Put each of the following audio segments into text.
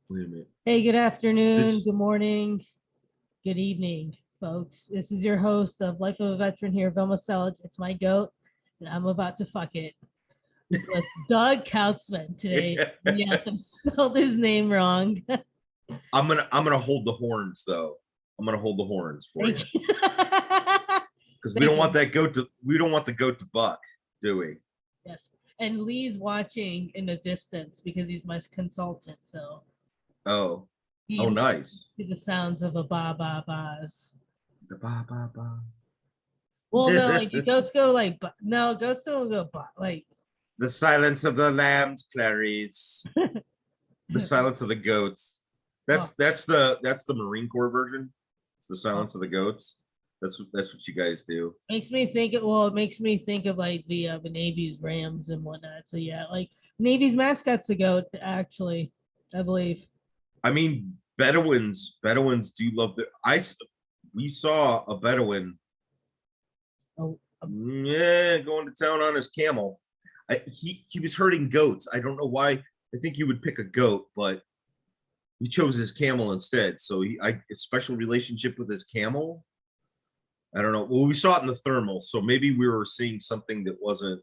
Wait a minute. Hey, good afternoon, This good morning, good evening, folks. This is your host of Life of a Veteran here, Velma Selledge. It's my goat, and I'm about to fuck it with Doug Kautzman today. Yes, I spelled his name wrong. I'm gonna hold the horns though. I'm gonna hold the horns for you Thank you. because we Thank don't want you. that goat to we don't want the goat to buck, do we? Yes. And Lee's watching in the distance because he's my consultant. So Oh, he oh, listens nice. to the sounds of a ba ba ba's. The ba ba ba. Well, no, like the goats go like, no, goats don't go like, The silence of the lambs, Clarice. The silence of the goats. oh, That's the Marine Corps version. It's the oh. silence of the goats. That's what you guys do. Makes me think well, it makes me think of like the Navy's Rams and whatnot. So yeah, like Navy's mascot's a goat, actually, I believe. I mean, Bedouins do love the. We saw a Bedouin, Oh, yeah, going to town on his camel. He was herding goats. I don't know why. I think you would pick a goat, but he chose his camel instead. So a special relationship with his camel. I don't know. Well, we saw it in the thermal, so maybe we were seeing something that wasn't.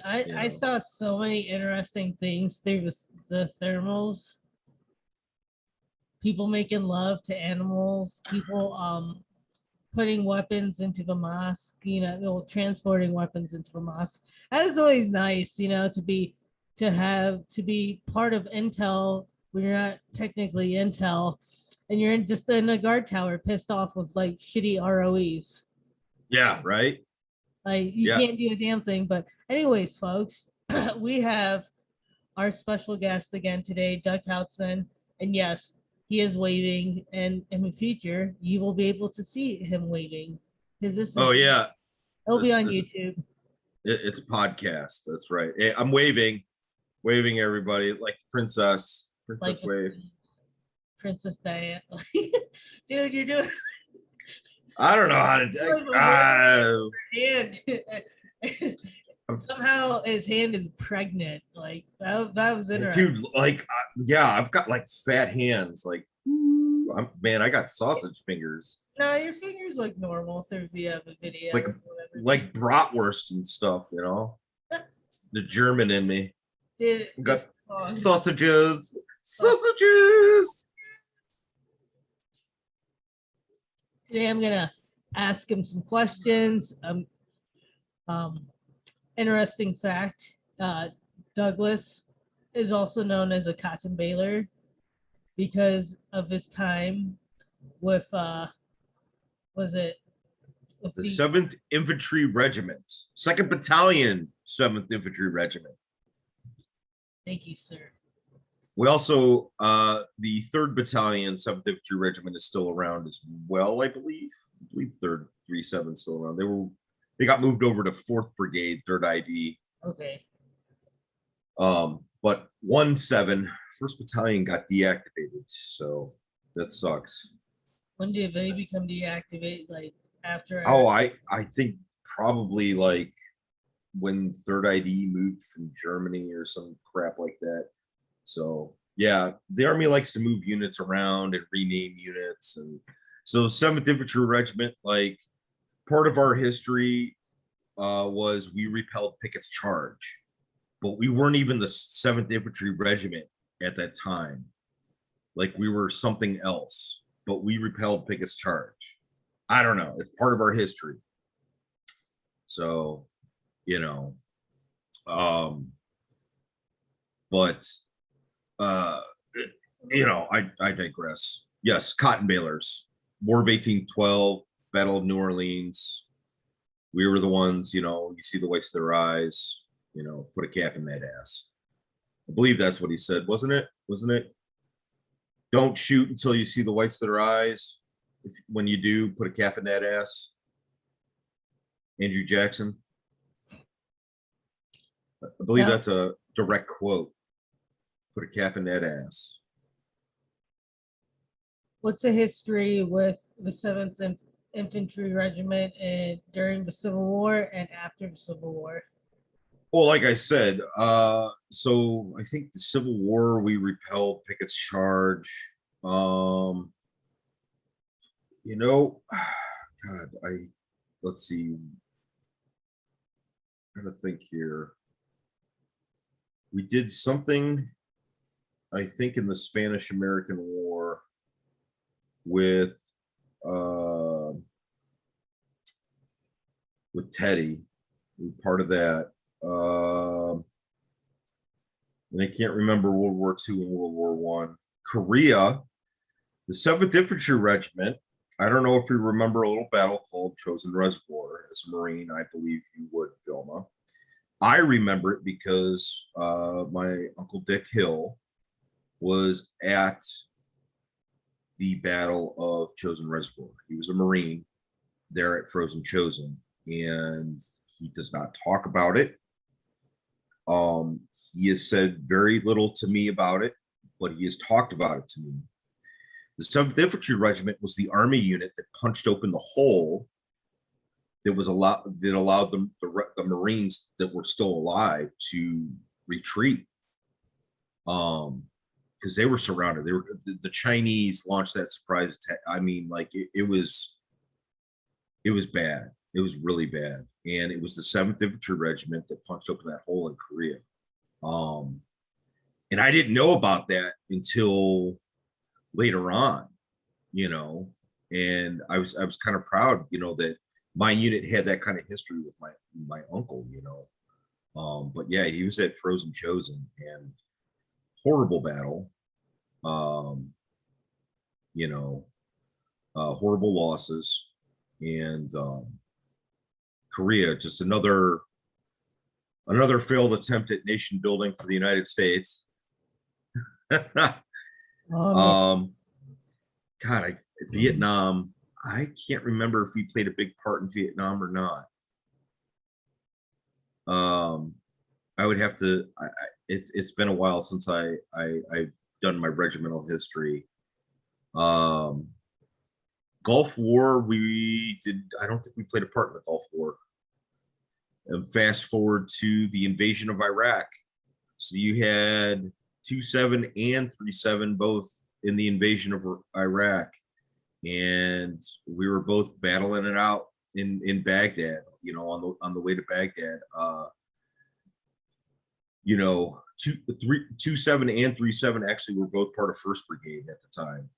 I saw so many interesting things through the thermals. People making love to animals, people putting weapons into the mosque, transporting weapons into the mosque. That is always nice, to be part of intel when you're not technically intel and you're just in a guard tower pissed off with like shitty ROEs. Yeah, right. Like you Yeah. can't do a damn thing. But anyways, folks, we have our special guest again today, Doug Kautzman. And yes, he is waving, and in the future, you will be able to see him waving because Oh yeah. it'll be It's on it's YouTube. it's a podcast. That's right. Hey, I'm waving everybody like princess. Like Princess a wave. Princess Diana. Dude, you're doing I don't know how like to. hand. Somehow his hand is pregnant. Like that was interesting. Dude, like, yeah, I've got like fat hands. Like, man, I got sausage fingers, No, your fingers look normal through the video like, or whatever. like bratwurst and stuff. It's the German in me. Did Got oh, sausages, sausages. today I'm gonna ask him some questions. Um, interesting fact: Douglas is also known as a cotton baler because of his time with was it with The the 7th Infantry Regiment, 2nd Battalion, 7th Infantry Regiment. thank you, sir. We also, the 3rd Battalion, 7th Infantry Regiment is still around as well, I believe. I believe 3rd 37 is still around. They got moved over to 4th Brigade, 3rd ID. Okay. But 1-7, 1st Battalion got deactivated, so that sucks. When did they become deactivated? Like after? Oh, I think probably like when 3rd ID moved from Germany or some crap like that. So yeah, the Army likes to move units around and rename units, and so 7th Infantry Regiment, like part of our history was we repelled Pickett's charge, but we weren't even the 7th Infantry Regiment at that time. Like we were something else, but we repelled Pickett's charge. I don't know. It's part of our history. So, you know, um, but uh, I digress. Yes, cotton balers, War of 1812, Battle of New Orleans. We were the ones, you see the whites of their eyes, put a cap in that ass. I believe that's what he said, wasn't it? Wasn't it? Don't shoot until you see the whites of their eyes. When you do, put a cap in that ass. Andrew Jackson. I believe Now, that's a direct quote. Put a cap in that ass. what's the history with the Seventh Infantry Regiment and during the Civil War and after the Civil War? Well, like I said, so I think the Civil War we repelled Pickett's charge. Um, you know, God, I let's see. I'm trying to think here. We did something, I think, in the Spanish American War with uh with Teddy. We were part of that. And I can't remember World War II and World War One. Korea, the 7th Infantry Regiment. I don't know if you remember a little battle called Chosin Reservoir. As a Marine, I believe you would, Vilma. I remember it because my Uncle Dick Hill was at the Battle of Chosin Reservoir. He was a Marine there at Frozen Chosin, and he does not talk about it. He has said very little to me about it, but he has talked about it to me. The 7th Infantry Regiment was the Army unit that punched open the hole that allowed the Marines that were still alive to retreat. Because they were surrounded. The Chinese launched that surprise attack. I mean, like it was bad. It was really bad, and it was the 7th Infantry Regiment that punched open that hole in Korea. Um, and I didn't know about that until later on, you know. And I was kind of proud, that my unit had that kind of history with my uncle, But yeah, he was at Frozen Chosen, and horrible battle. Um, you know, horrible losses, and Korea, just another failed attempt at nation building for the United States. Yeah. um, Vietnam. I can't remember if we played a big part in Vietnam or not. I would have to. It's been a while since I've done my regimental history. Um, Gulf War, we did. I don't think we played a part in the Gulf War. And fast forward to the invasion of Iraq. So you had 2-7 and 3-7 both in the invasion of Iraq, and we were both battling it out in Baghdad. On the way to Baghdad. Two, 2-7 and 3-7 actually were both part of First Brigade at the time.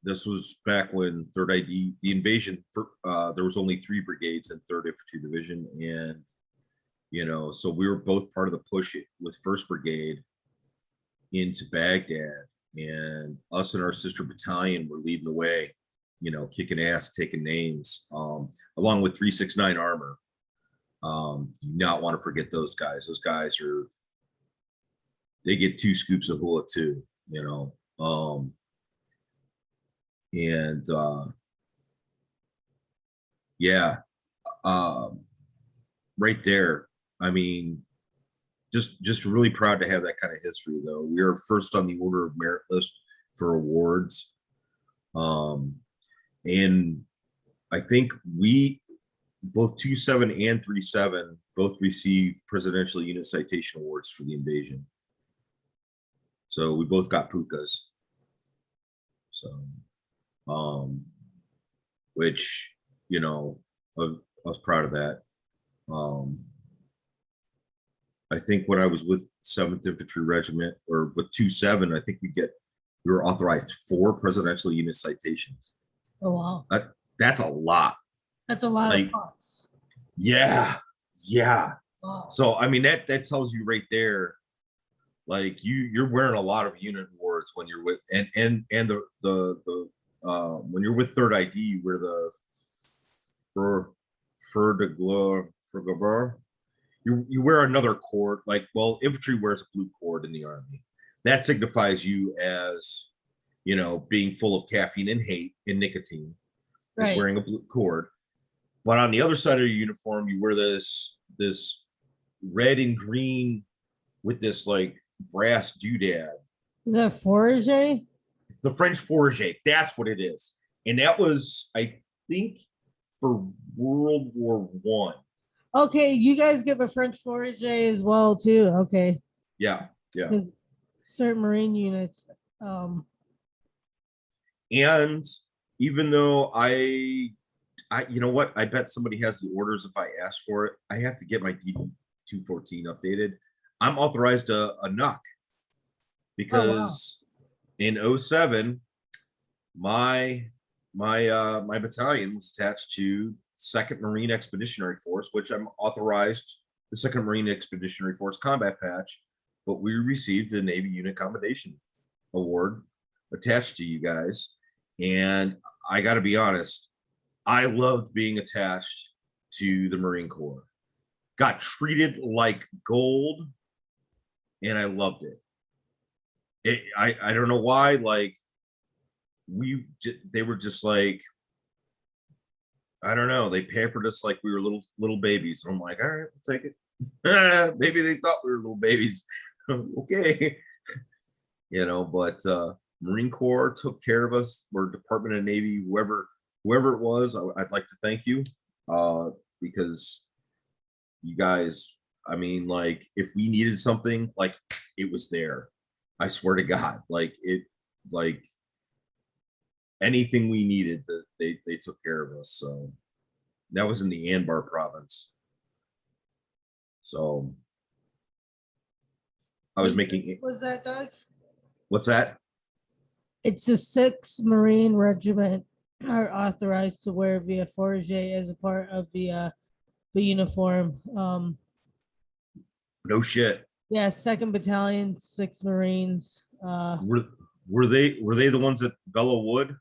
This was back when Third ID, the invasion. There was only 3 brigades in Third Infantry Division, and so we were both part of the push with First Brigade into Baghdad, and us and our sister battalion were leading the way, kicking ass, taking names, along with 369 Armor. Do not want to forget those guys. Those guys they get 2 scoops of hula too, and yeah, right there. I mean, just really proud to have that kind of history, though. We are first on the Order of Merit list for awards, and I think we both 2-7 and 3-7 both received Presidential Unit Citation Awards for the invasion. So we both got pukas. So, which I was proud of that. I think when I was with 7th Infantry Regiment, or with 2-7, I think we were authorized 4 Presidential Unit Citations. Oh wow. That's a lot. That's a lot of pots. Yeah. Wow. So I mean that tells you right there, like you're wearing a lot of unit awards when you're with and the when you're with Third ID, you wear the Fur de Gloire for Gabor. You wear another cord, infantry wears a blue cord in the Army. That signifies you as being full of caffeine and hate and nicotine. Right. Is wearing a blue cord. But on the other side of your uniform, you wear this red and green with this brass doodad. Is that Fourragère? The French Fourragère. That's what it is. And that was, I think, for World War One. Okay, you guys give a French forage as well too. Okay, Yeah, yeah. because certain Marine units, um, And even though you know what? I bet somebody has the orders if I ask for it. I have to get my DD 214 updated. I'm authorized a NUC oh wow. because in '07, my my battalion was attached to Second Marine Expeditionary Force, which I'm authorized the Second Marine Expeditionary Force combat patch, but we received the Navy Unit Commendation Award attached to you guys. And I got to be honest, I loved being attached to the Marine Corps. Got treated like gold, and I loved it. I don't know why. Like they were just like, I don't know. They pampered us like we were little babies. And I'm like, all right, I'll take it. Maybe they thought we were little babies. Okay, but Marine Corps took care of us, or Department of Navy, whoever it was. I'd like to thank you, because you guys, I mean, like if we needed something, like it was there. I swear to God, like anything we needed, that they took care of us. So that was in the Anbar province. So I was making it. Was that Doug? What's that? It's the 6th Marine Regiment are authorized to wear via forage as a part of the uniform. No shit. Yeah, 2nd Battalion, 6 Marines. Were were they the ones at Bellow Wood?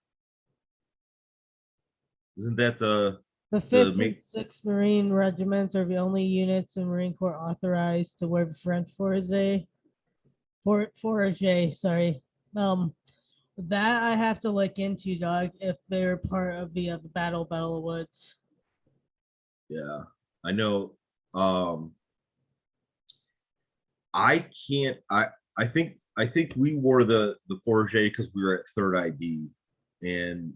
Isn't that The the 5th and 6th Marine regiments are the only units in Marine Corps authorized to wear the French forage, sorry. That I have to look into, Doug, if they're part of the Battle of Woods. Yeah, I know. I can't. I think we wore the Forge because we were at Third ID, and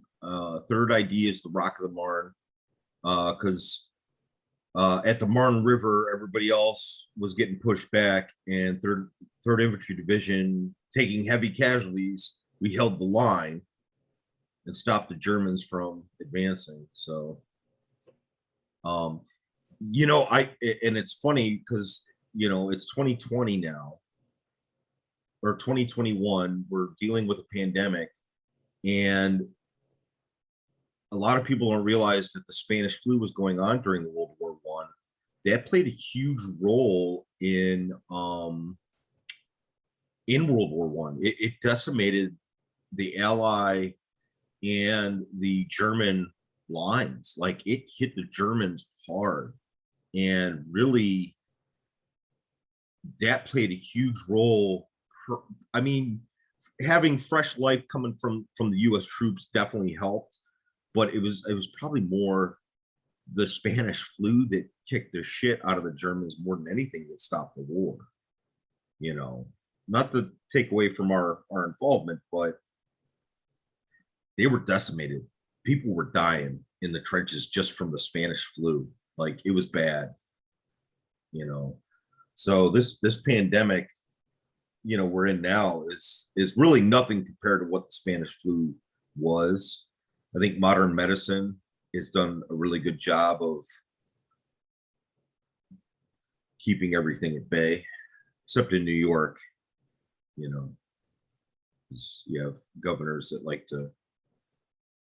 Third ID is the Rock of the Marne. Because at the Marne River, everybody else was getting pushed back, and Third Infantry Division taking heavy casualties. We held the line and stopped the Germans from advancing. So, um, and it's funny because it's 2020 now, or 2021. We're dealing with a pandemic, and a lot of people don't realize that the Spanish flu was going on during World War One. That played a huge role in World War One. It decimated the Ally and the German lines. Like it hit the Germans hard, and really that played a huge role. I mean, having fresh life coming from the U.S. troops definitely helped, but it was probably more the Spanish flu that kicked the shit out of the Germans more than anything that stopped the war. Not to take away from our involvement, but they were decimated. People were dying in the trenches just from the Spanish flu. Like it was bad, you know. So this pandemic, we're in now is really nothing compared to what the Spanish flu was. I think modern medicine has done a really good job of keeping everything at bay, except in New York, you know, you have governors that like to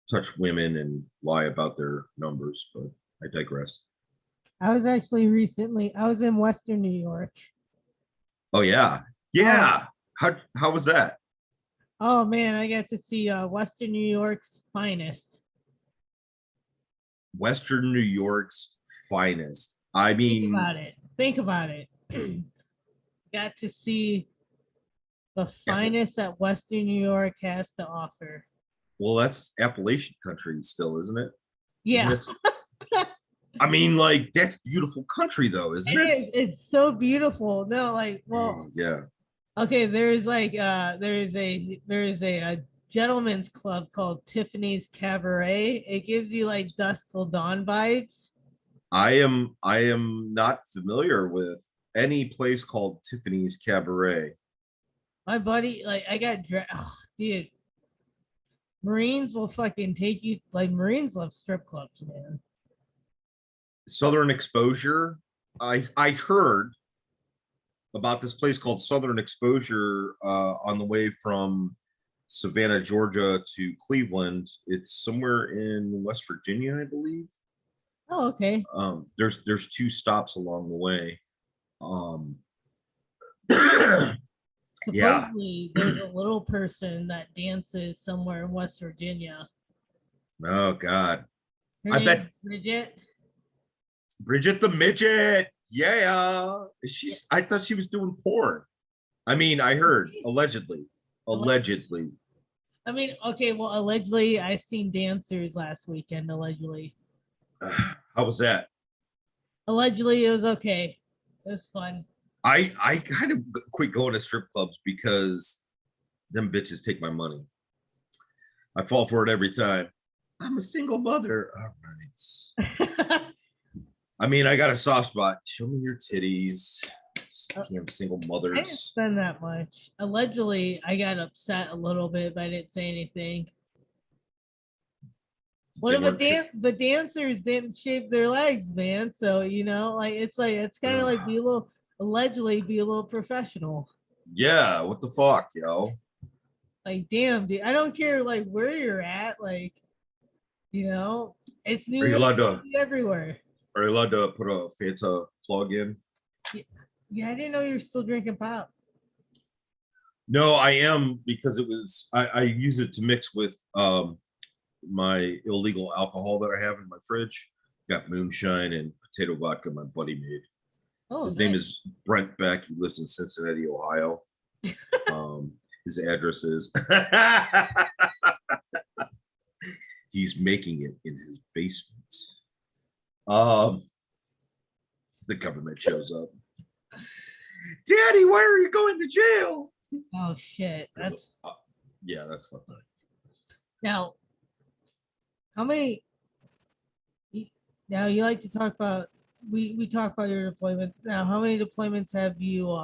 touch women and lie about their numbers, but I digress. I was actually I was in Western New York. Oh yeah. Oh, Yeah. How was that? oh man, I got to see Western New York's finest. Western New York's finest. I Think mean, about it. Think about it. Got to see the finest that Western New York has to offer. well, that's Appalachian country still, isn't it? Isn't Yeah, this? I mean, like that's beautiful country, though, isn't it it? is. It's so beautiful. No, like, well, Yeah. okay, there is a gentleman's club called Tiffany's Cabaret. It gives you like Dust Till Dawn vibes. I am not familiar with any place called Tiffany's Cabaret. My buddy, like, oh, dude, Marines will fucking take you. Like, Marines love strip clubs, man. Southern Exposure. I heard about this place called Southern Exposure on the way from Savannah, Georgia to Cleveland. It's somewhere in West Virginia, I believe. Oh, okay. There's two stops along the way. Um, yeah. Supposedly, there's a little person that dances somewhere in West Virginia. Oh God. Her I name's bet Bridget. Bridget the midget. Yeah. Yeah. I thought she was doing porn. I mean, I heard allegedly. Allegedly. I mean, okay, well, allegedly, I seen dancers last weekend. Allegedly, How was that? allegedly, it was okay. It was fun. I kind of quit going to strip clubs because them bitches take my money. I fall for it every time. I'm a single mother. All right. I mean, I got a soft spot. Show me your titties. Damn single I didn't mothers. spend that much. Allegedly, I got upset a little bit, but I didn't say anything. What They if a weren't shit. but dancers didn't shape their legs, man? So like it's kind of like be a little allegedly be a little professional. Yeah, what the fuck, yo? Like, damn, dude, I don't care like where you're at, like, it's New Are you York allowed to City everywhere. are you allowed to put a Fanta plug in? Yeah, I didn't know you're still drinking pop. No, I am because I use it to mix with my illegal alcohol that I have in my fridge. Got moonshine and potato vodka my buddy made. Oh, His name nice. is Brent Beck. He lives in Cincinnati, Ohio. His address is he's making it in his basement. Um, the government shows up. Daddy, why are you going to jail? Oh shit. That's Yeah, that's fucked up. now how many now you like to talk about we talk about your deployments. Now, how many deployments have you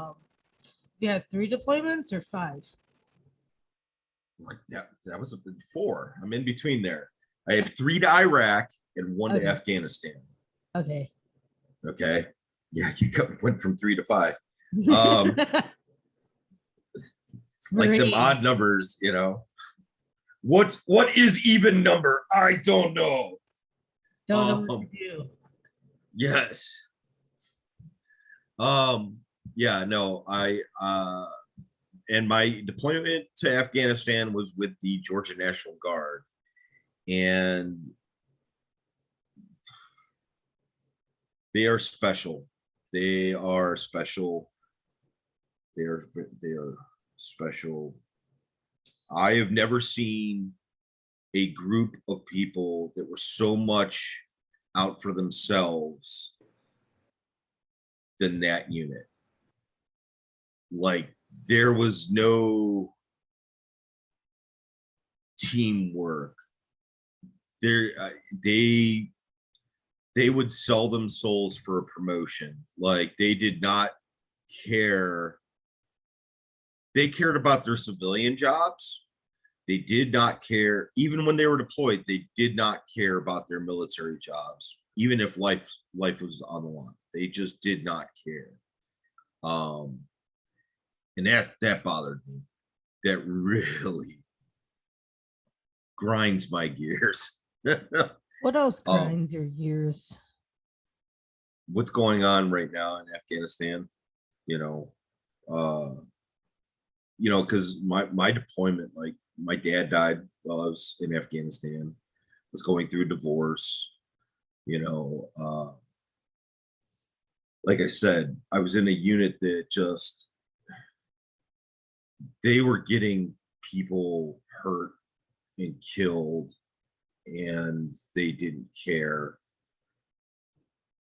had 3 deployments or 5? That was a big 4. I'm in between there. I have 3 to Iraq and 1 to Okay. Afghanistan. Okay. Okay. Yeah, went from 3 to 5. Um, it's like them odd numbers, you know. What is even number? I don't know. Don't know what to do. Yes. Yeah, no, and my deployment to Afghanistan was with the Georgia National Guard. And they are special. They are special. They are special. I have never seen a group of people that were so much out for themselves than that unit. Like, there was no teamwork. They would sell them souls for a promotion. Like, they did not care. They cared about their civilian jobs. They did not care, even when they were deployed, they did not care about their military jobs, even if life was on the line. They just did not care. And that bothered me. That really grinds my gears. What else grinds your gears? What's going on right now in Afghanistan? Because my deployment, like, my dad died while I was in Afghanistan. Was going through a divorce. Like I said, I was in a unit that just they were getting people hurt and killed, and they didn't care.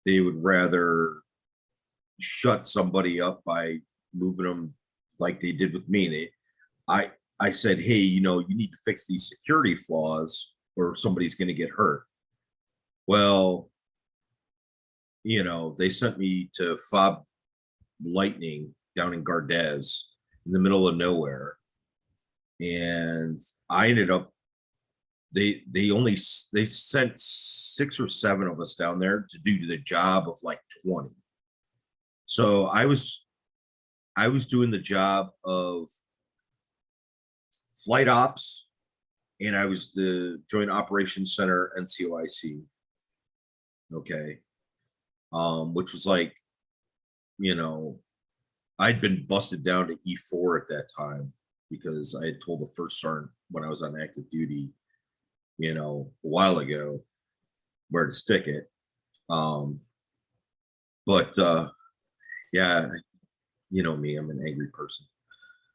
They would rather shut somebody up by moving them like they did with me. I said, hey, you need to fix these security flaws or somebody's going to get hurt. Well, they sent me to Fob Lightning down in Gardez in the middle of nowhere. And I ended up, they sent 6 or 7 of us down there to do the job of like 20. So I was doing the job of flight ops, and I was the Joint Operations Center NCOIC. Okay. Which was like, I'd been busted down to E4 at that time because I had told the first sergeant when I was on active duty, a while ago where to stick it. But yeah, me, I'm an angry person.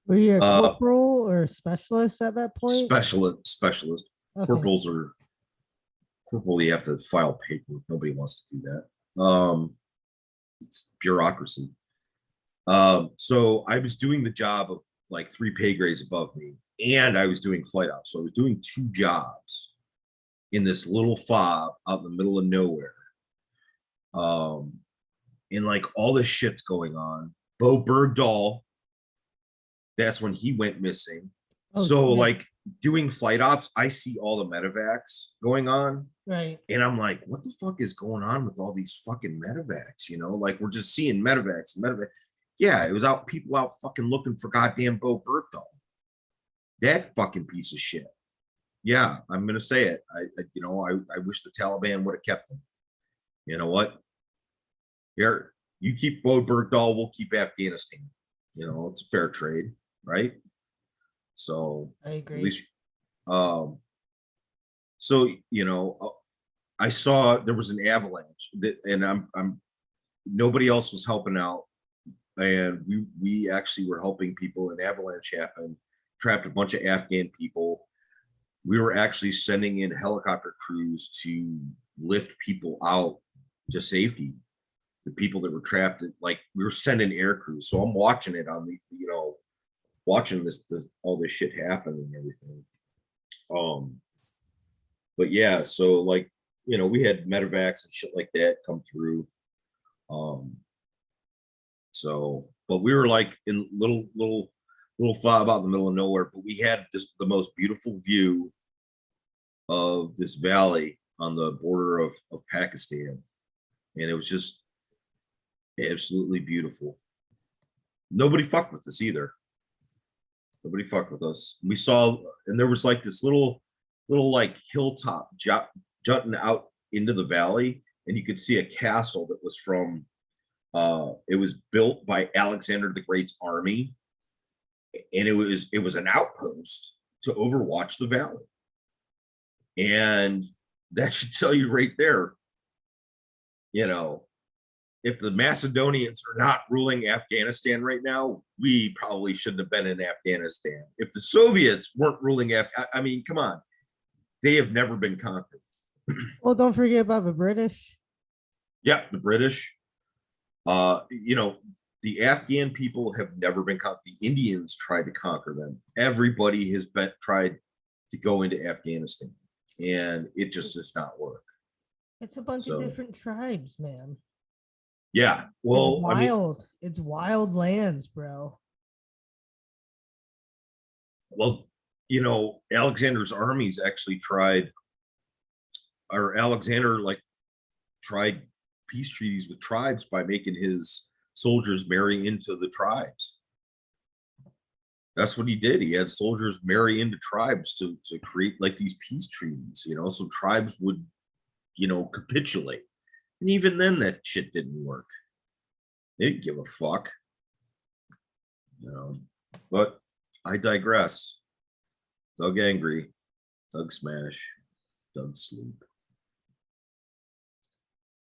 Were you a corporal or a specialist at that point? Specialist. Okay. Corporal, you have to file paper. Nobody wants to do that. It's bureaucracy. So I was doing the job of like 3 pay grades above me, and I was doing flight ops. So I was doing 2 jobs in this little fob out in the middle of nowhere. And like all this shit's going on. Bo Bergdahl, that's when he went missing. Oh, so yeah. Like doing flight ops, I see all the medevacs going on. Right. And I'm like, what the fuck is going on with all these fucking medevacs? Like we're just seeing medevacs. Yeah, it was people out fucking looking for goddamn Bo Bergdahl. That fucking piece of shit. Yeah, I'm gonna say it. I wish the Taliban would have kept him. You know what? Here, you keep Bo Bergdahl, we'll keep Afghanistan. It's a fair trade, right? So I agree. At least, so I saw there was an avalanche, and I'm nobody else was helping out, and we actually were helping people. An avalanche happened, trapped a bunch of Afghan people. We were actually sending in helicopter crews to lift people out to safety. The people that were trapped, like we were sending air crews. So I'm watching it on the, watching all this shit happen and everything. But yeah, so like, we had medevacs and shit like that come through. So, but we were like in little fob out in the middle of nowhere, but we had the most beautiful view of this valley on the border of Pakistan. And it was just absolutely beautiful. Nobody fucked with us either. Nobody fucked with us. We saw, and there was like this little like hilltop jutting out into the valley, and you could see a castle that was from it was built by Alexander the Great's army, and it was an outpost to overwatch the valley. And that should tell you right there, if the Macedonians are not ruling Afghanistan right now, we probably shouldn't have been in Afghanistan. If the Soviets weren't ruling I mean, come on. They have never been conquered. Well, don't forget about the British. Yeah, the British. The Afghan people have never been conquered. The Indians tried to conquer them. Everybody has tried to go into Afghanistan, and it just does not work. It's a bunch of different tribes, man. Yeah, well, it's wild. It's wild lands, bro. Well, Alexander's armies actually tried peace treaties with tribes by making his soldiers marry into the tribes. That's what he did. He had soldiers marry into tribes to create like these peace treaties, so tribes would, capitulate. And even then that shit didn't work. They didn't give a fuck. But I digress. Doug angry, Doug smash, Doug sleep.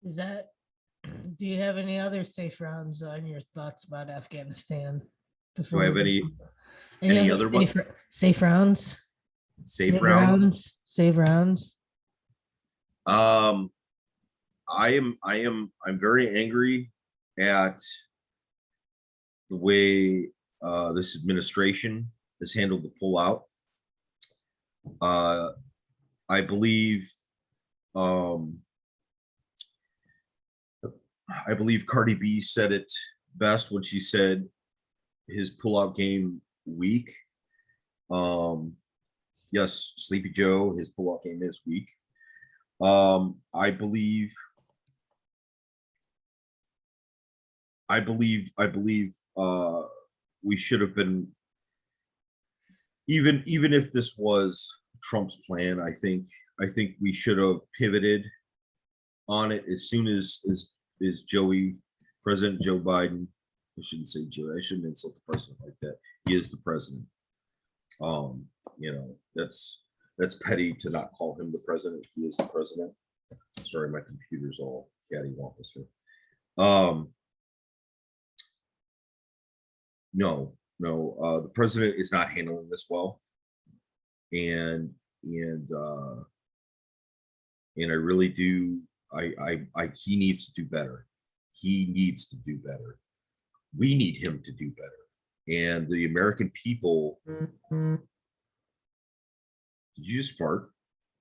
Do you have any other safe rounds on your thoughts about Afghanistan? Do I have any other safe rounds? Safe rounds? Save rounds. I'm very angry at the way this administration has handled the pullout. I believe I believe Cardi B said it best when she said his pullout game weak. Um, yes, Sleepy Joe, his pullout game is weak. I believe we should have been, even if this was Trump's plan, I think we should have pivoted on it as soon as Joey, President Joe Biden. I shouldn't say Joe. I shouldn't insult the president like that. He is the president. That's petty to not call him the president. He is the president. Sorry, my computer's all cattywampus here. No, the president is not handling this well, and I really do. He needs to do better. He needs to do better. We need him to do better. And the American people. Did you just fart?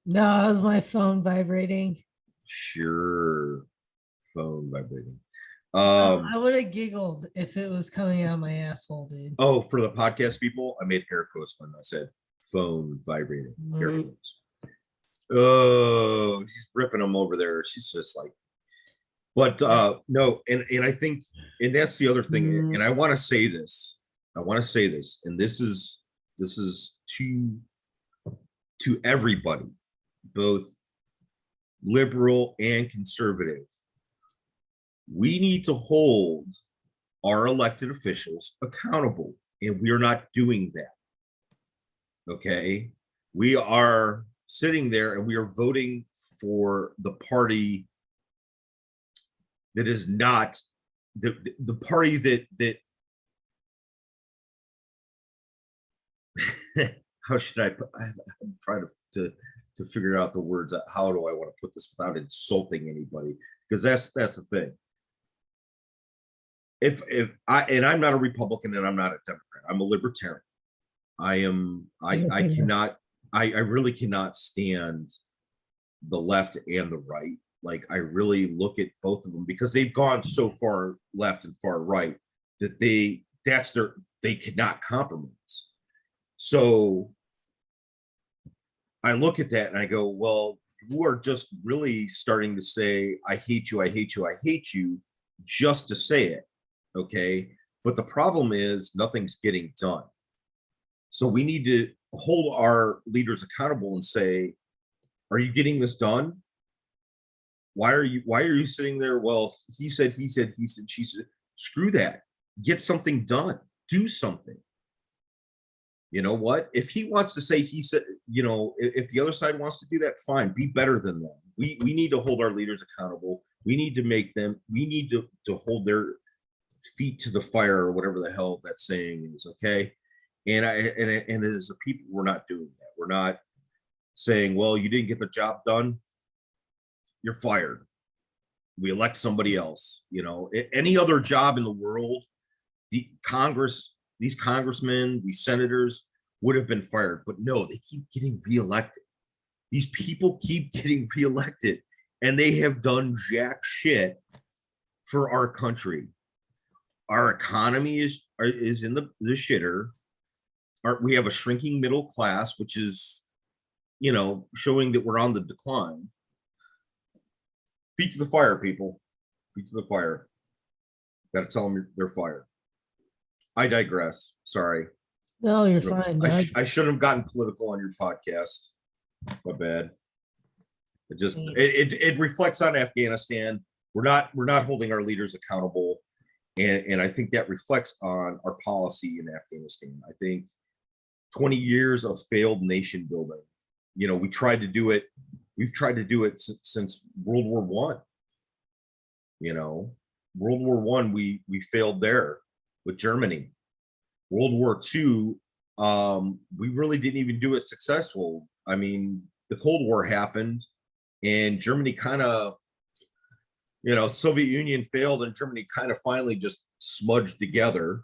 No, that was my phone vibrating. Sure, phone vibrating. I would have giggled if it was coming out of my asshole, dude. Oh, for the podcast people, I made air quotes when I said phone vibrating. Air quotes. Oh, she's ripping them over there. She's just like, but no, and I think, and that's the other thing, and I want to say this, and this is to everybody, both liberal and conservative. We need to hold our elected officials accountable, and we are not doing that. Okay, we are sitting there and we are voting for the party that is not the party that how should I'm trying to figure out the words. How do I want to put this without insulting anybody? Because that's the thing. If I'm not a Republican and I'm not a Democrat, I'm a libertarian. I really cannot stand the left and the right. Like, I really look at both of them because they've gone so far left and far right that they cannot compromise. So I look at that and I go, well, you are just really starting to say, I hate you, I hate you, I hate you, just to say it. Okay. But the problem is nothing's getting done. So we need to hold our leaders accountable and say, are you getting this done? Why are you sitting there? Well, he said, she said. Screw that. Get something done. Do something. You know what? If he wants to say he said, if the other side wants to do that, fine. Be better than them. We need to hold our leaders accountable. We need to hold their feet to the fire, or whatever the hell that saying is. Okay. And as a people, we're not doing that. We're not saying, well, you didn't get the job done, you're fired. We elect somebody else. Any other job in the world, these congressmen, these senators would have been fired. But no, they keep getting reelected. These people keep getting reelected, and they have done jack shit for our country. Our economy is in the shitter. We have a shrinking middle class, which is, showing that we're on the decline. Feet to the fire, people. Feet to the fire. Got to tell them they're fired. I digress. Sorry. No, you're fine. I shouldn't have gotten political on your podcast. My bad. It reflects on Afghanistan. We're not holding our leaders accountable, and I think that reflects on our policy in Afghanistan. I think 20 years of failed nation building. We tried to do it. We've tried to do it since World War One. World War One, we failed there with Germany. World War II, we really didn't even do it successful. I mean, the Cold War happened, and Germany kind of, Soviet Union failed, and Germany kind of finally just smudged together.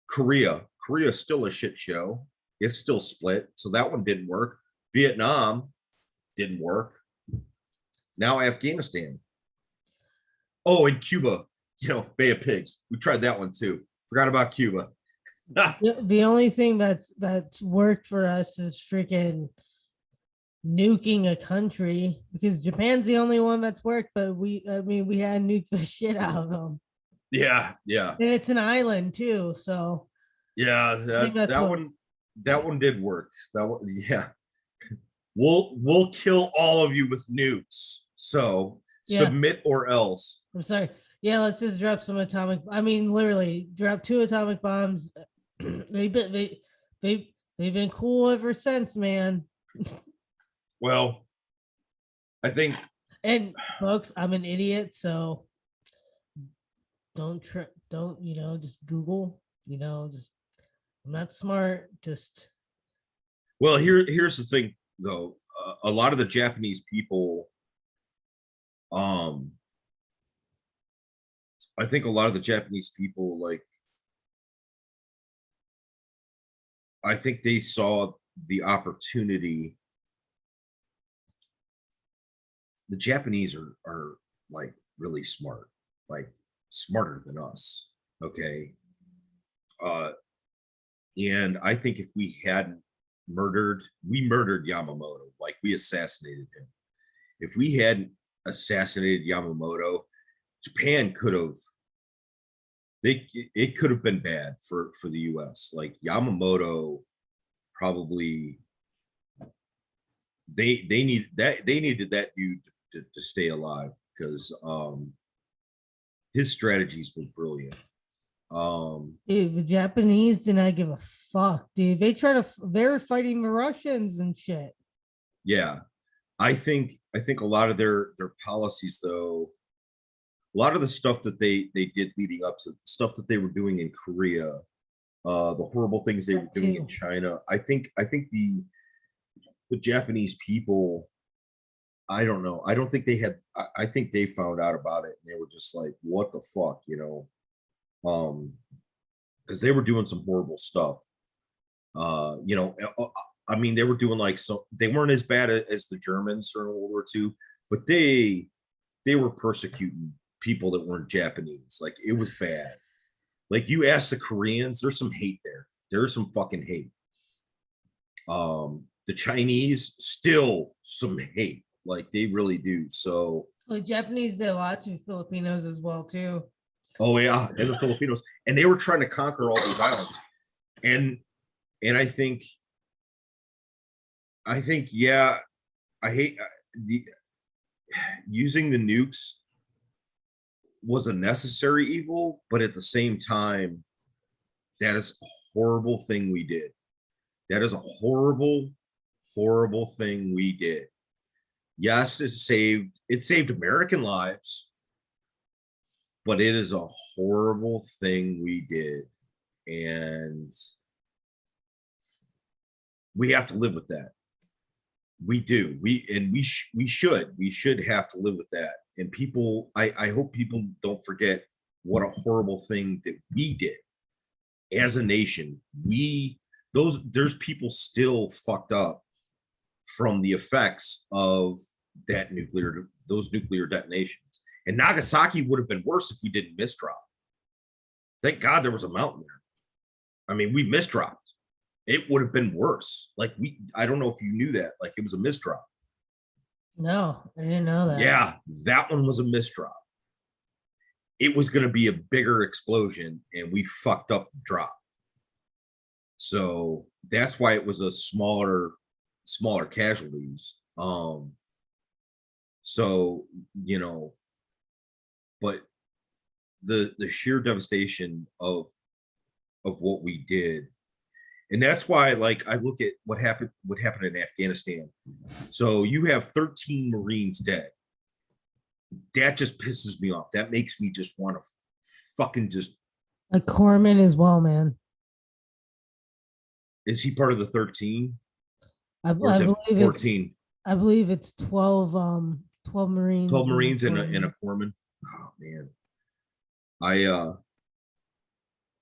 Korea is still a shit show. It's still split, so that one didn't work. Vietnam didn't work. Now Afghanistan. Oh, and Cuba, Bay of Pigs. We tried that one too. Forgot about Cuba. The only thing that's worked for us is freaking nuking a country, because Japan's the only one that's worked, but we had nuked the shit out of them. Yeah, yeah, And it's an island too, so yeah. I think that's That what. one did work. That one, yeah. We'll kill all of you with nukes. So Yeah, submit or else. I'm sorry. Yeah, let's just drop some atomic. I mean, literally, drop 2 atomic bombs. They've been cool ever since, man. Well, I think And folks, I'm an idiot, so don't just Google. Just I'm not smart. Just well, here's the thing though. A lot of the Japanese people, um, I think a lot of the Japanese people, like, I think they saw the opportunity. The Japanese are like really smart, like smarter than us. Okay. Uh, and I think if we hadn't we murdered Yamamoto, like we assassinated him. If we hadn't assassinated Yamamoto, Japan could have it could have been bad for the US. Like Yamamoto probably they needed that dude to stay alive because his strategies were brilliant. dude, the Japanese did not give a fuck, dude. They're fighting the Russians and shit. Yeah, I think a lot of their policies though, a lot of the stuff that they did leading up to stuff that they were doing in Korea, the horrible things they were That doing in too. China. I think the Japanese people, I don't know. I don't think they had. I think they found out about it and they were just like, "What the fuck," Um, because they were doing some horrible stuff. I mean, they were doing like so. They weren't as bad as the Germans during World War II, but they were persecuting people that weren't Japanese. Like it was bad. Like you ask the Koreans, there's some hate there. There's some fucking hate. The Chinese still some hate. Like they really do. So, Well, the Japanese did a lot to Filipinos as well too. oh yeah, and the Filipinos, and they were trying to conquer all these islands. And and I think yeah, I hate the using the nukes was a necessary evil, but at the same time, that is a horrible thing we did. That is a horrible, horrible thing we did. Yes, it saved American lives, but it is a horrible thing we did. And we have to live with that. We do. We should have to live with that. And people, I hope people don't forget what a horrible thing that we did as a nation. There's people still fucked up from the effects of those nuclear detonations. And Nagasaki would have been worse if we didn't misdrop. Thank God there was a mountain there. I mean, we misdropped. It would have been worse. Like I don't know if you knew that. Like it was a misdrop. No, I didn't know that. Yeah, that one was a misdrop. It was going to be a bigger explosion, and we fucked up the drop. So that's why it was a smaller casualties. So but the sheer devastation of what we did, and that's why like I look at what happened in Afghanistan. So you have 13 Marines dead. That just pisses me off. That makes me just want to fucking just. Like Corman as well, man. Is he part of the 13 I, or I is it believe it's 14? I believe it's 12 Marines. 12 Marines and a corpsman. Oh man. I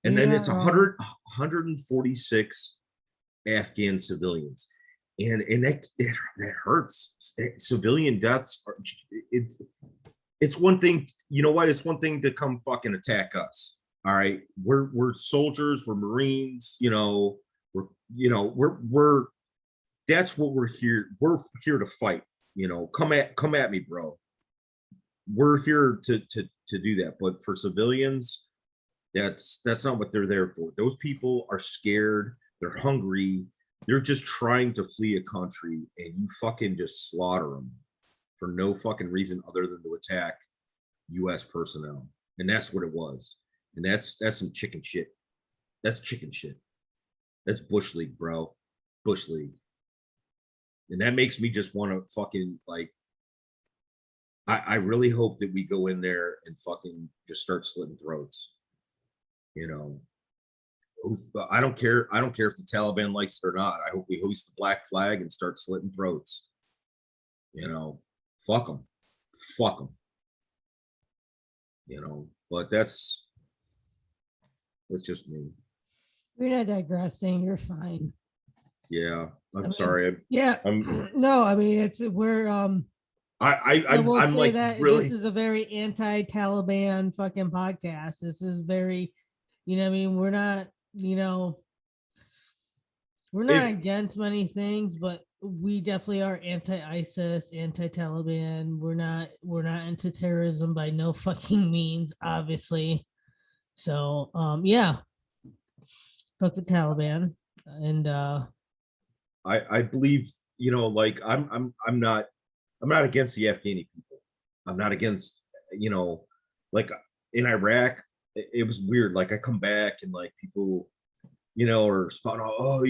and You're then not it's wrong. 146 Afghan civilians. and that hurts. Civilian deaths are it, it's one thing, you know what? It's one thing to come fucking attack us. All right. We're soldiers, we're Marines, we're that's what we're here. We're here to fight. Come at me, bro. We're here to do that. But for civilians, that's not what they're there for. Those people are scared, they're hungry, they're just trying to flee a country, and you fucking just slaughter them for no fucking reason other than to attack US personnel. And that's what it was. And that's some chicken shit. That's chicken shit. That's Bush League, bro. Bush League. And that makes me just want to fucking like, I really hope that we go in there and fucking just start slitting throats. I don't care. I don't care if the Taliban likes it or not. I hope we hoist the black flag and start slitting throats. Fuck them. Fuck them. But that's just me. You're not digressing. You're fine. Yeah, I'm sorry. Yeah. No, I mean we're I'm like that really. This is a very anti-Taliban fucking podcast. This is very, I mean, we're not against many things, but we definitely are anti-ISIS, anti-Taliban. We're not into terrorism by no fucking means, obviously. So yeah, fuck the Taliban. And I believe, like I'm not against the Afghani people. I'm not against, like in Iraq, it was weird. Like I come back and like people, are spot on. Oh,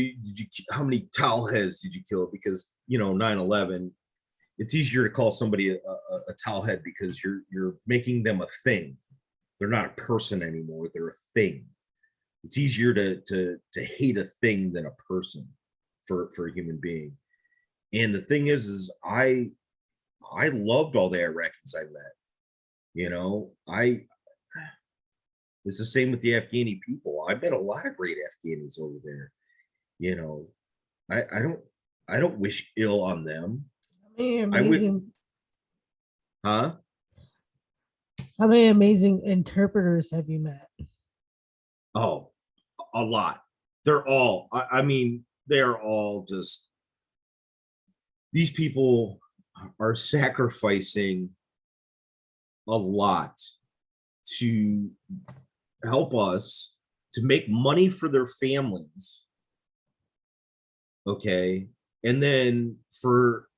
how many towelheads did you kill? Because 9/11. It's easier to call somebody a towelhead because you're making them a thing. They're not a person anymore. They're a thing. It's easier to hate a thing than a person for a human being. And the thing is I loved all the Iraqis I met. It's the same with the Afghani people. I met a lot of great Afghanis over there. I don't wish ill on them. I would, huh? How many amazing interpreters have you met? Oh, a lot. They're all, I mean, they're all just, these people are sacrificing a lot to help us to make money for their families. Okay. And then for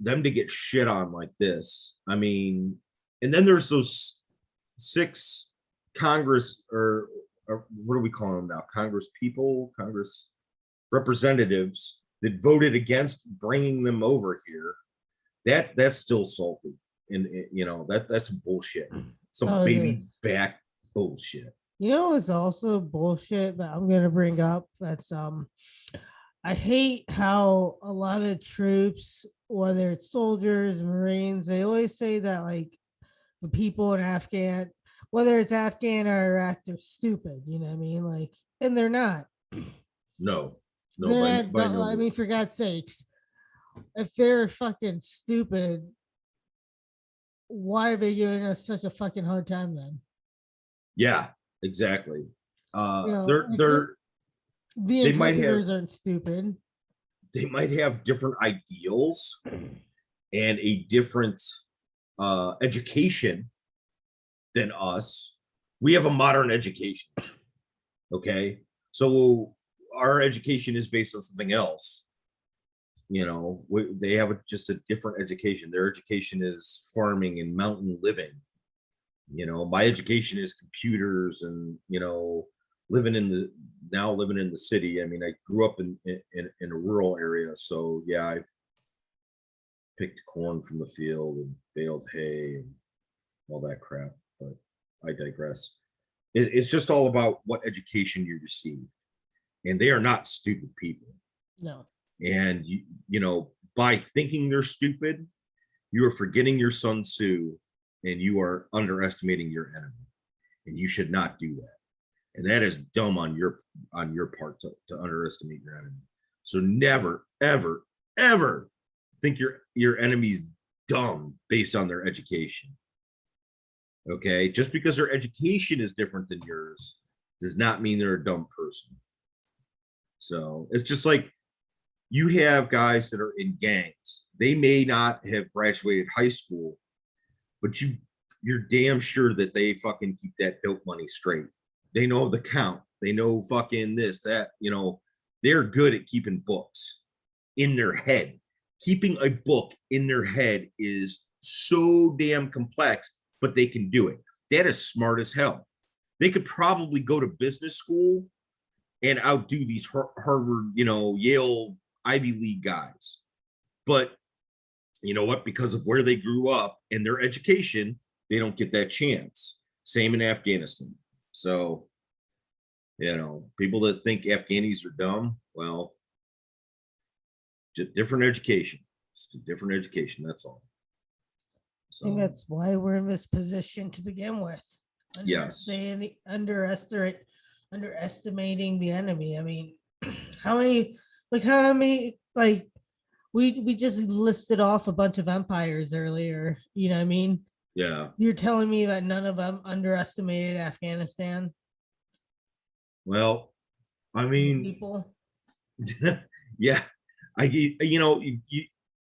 them to get shit on like this. I mean, and then there's those 6 Congress or what are we calling them now? Congress representatives that voted against bringing them over here. That's still salty. And that's some bullshit. Some baby back bullshit. It's also bullshit that I'm gonna bring up. That's I hate how a lot of troops, whether it's soldiers, Marines, they always say that like the people in Afghan, whether it's Afghan or Iraq, they're stupid. You know what I mean? Like, and they're not. No, by no. I mean, for God's sakes, if they're fucking stupid, why are they giving us such a fucking hard time then? Yeah, exactly. The interpreters aren't stupid. They might have different ideals and a different education than us. We have a modern education. Okay. So our education is based on something else. They have just a different education. Their education is farming and mountain living. My education is computers and living in the city. I mean, I grew up in a rural area, so yeah, I picked corn from the field and baled hay and all that crap. But I digress. It's just all about what education you receive, and they are not stupid people. No. And by thinking they're stupid, you are forgetting your Sun Tzu, and you are underestimating your enemy, and you should not do that. and that is dumb on your part to underestimate your enemy. So never, ever, ever think your enemy's dumb based on their education. Okay, just because their education is different than yours does not mean they're a dumb person. So it's just like you have guys that are in gangs. They may not have graduated high school, but you're damn sure that they fucking keep that dope money straight. They know the count. They know fucking this, that, they're good at keeping books in their head. Keeping a book in their head is so damn complex, but they can do it. That is smart as hell. They could probably go to business school and outdo these Harvard, Yale, Ivy League guys. But you know what? Because of where they grew up and their education, they don't get that chance. Same in Afghanistan. So, people that think Afghanis are dumb, well, just different education. Just a different education. That's all. I think So, that's why we're in this position to begin with. yes. Underestimating the enemy. I mean, how many, like we just listed off a bunch of empires earlier. You know what I mean? Yeah. You're telling me that none of them underestimated Afghanistan Well, I mean, people? yeah.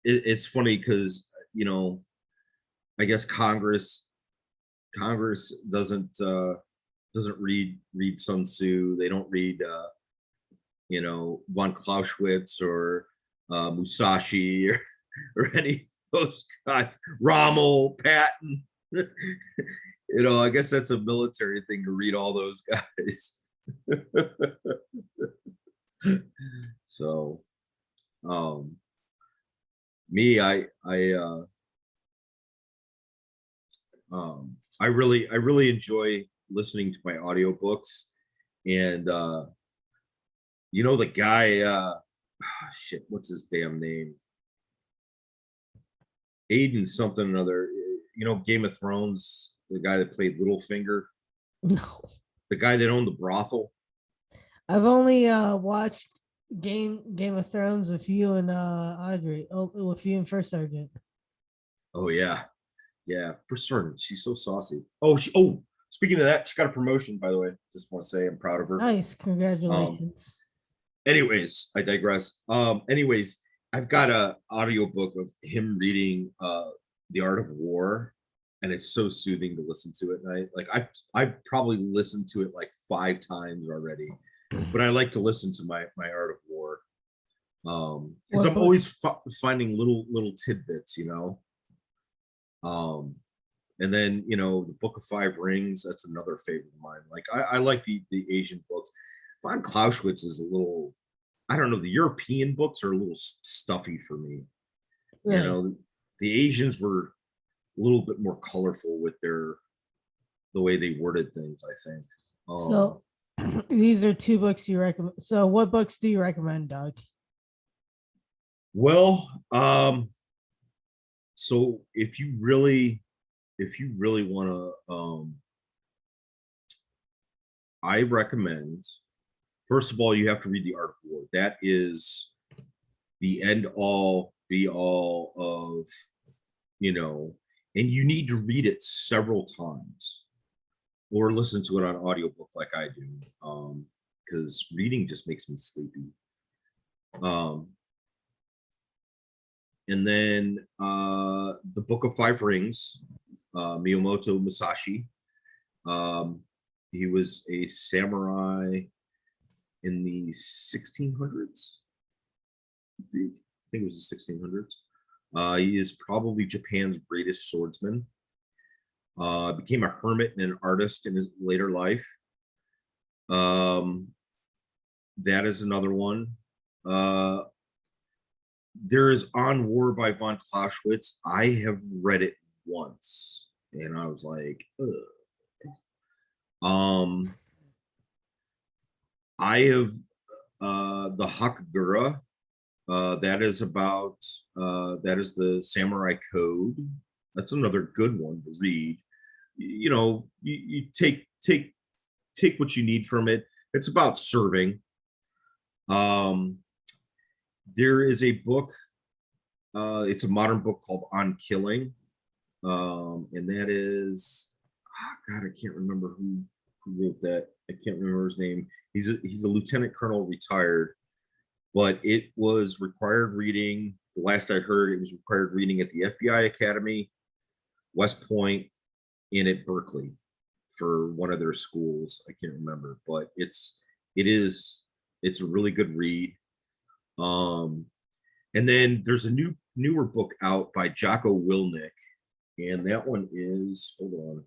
It's funny because, I guess Congress doesn't read Sun Tzu. They don't read von Clausewitz or Musashi or any of those guys. Rommel, Patton. I guess that's a military thing to read all those guys. So, me, I really enjoy listening to my audiobooks, and the guy, shit, what's his damn name? Aiden something or other. Game of Thrones, the guy that played Littlefinger, No, the guy that owned the brothel. I've only watched Game of Thrones with you and Audrey. Oh, with you and First Sergeant. Oh yeah, for certain. She's so saucy. Speaking of that, she got a promotion, by the way. Just want to say I'm proud of her. Nice, congratulations. Anyways, I digress. Anyways, I've got a audiobook of him reading The Art of War, and it's so soothing to listen to at night. Like I've probably listened to it like 5 times already, but I like to listen to my Art of War. Because I'm always finding little tidbits, and then the Book of Five Rings, that's another favorite of mine. Like I like the Asian books. Von Clausewitz is a little, I don't know, the European books are a little stuffy for me. Really? The Asians were a little bit more colorful with the way they worded things, I think. So these are 2 books you recommend. So what books do you recommend, Doug? Well, so if you really want to, I recommend, first of all, you have to read The Art of War. That is the end all be all of, and you need to read it several times or listen to it on audiobook like I do, because reading just makes me sleepy. And then the Book of Five Rings, Miyamoto Musashi. He was a samurai in the 1600s. I think it was the 1600s. He is probably Japan's greatest swordsman. Became a hermit and an artist in his later life. That is another one. There is On War by von Clausewitz. I have read it once, and I was like, ugh. I have the Hakagura. That is the samurai code. That's another good one to read. You take take what you need from it. It's about serving. Um, there is a book. It's a modern book called On Killing, and that is, God, I can't remember who wrote that. I can't remember his name. He's a lieutenant colonel, retired, but it was required reading. The last I heard, it was required reading at the FBI Academy, West Point, and at Berkeley for one of their schools. I can't remember, but it's a really good read. Um, and then there's a newer book out by Jocko Willink, and that one is, hold on,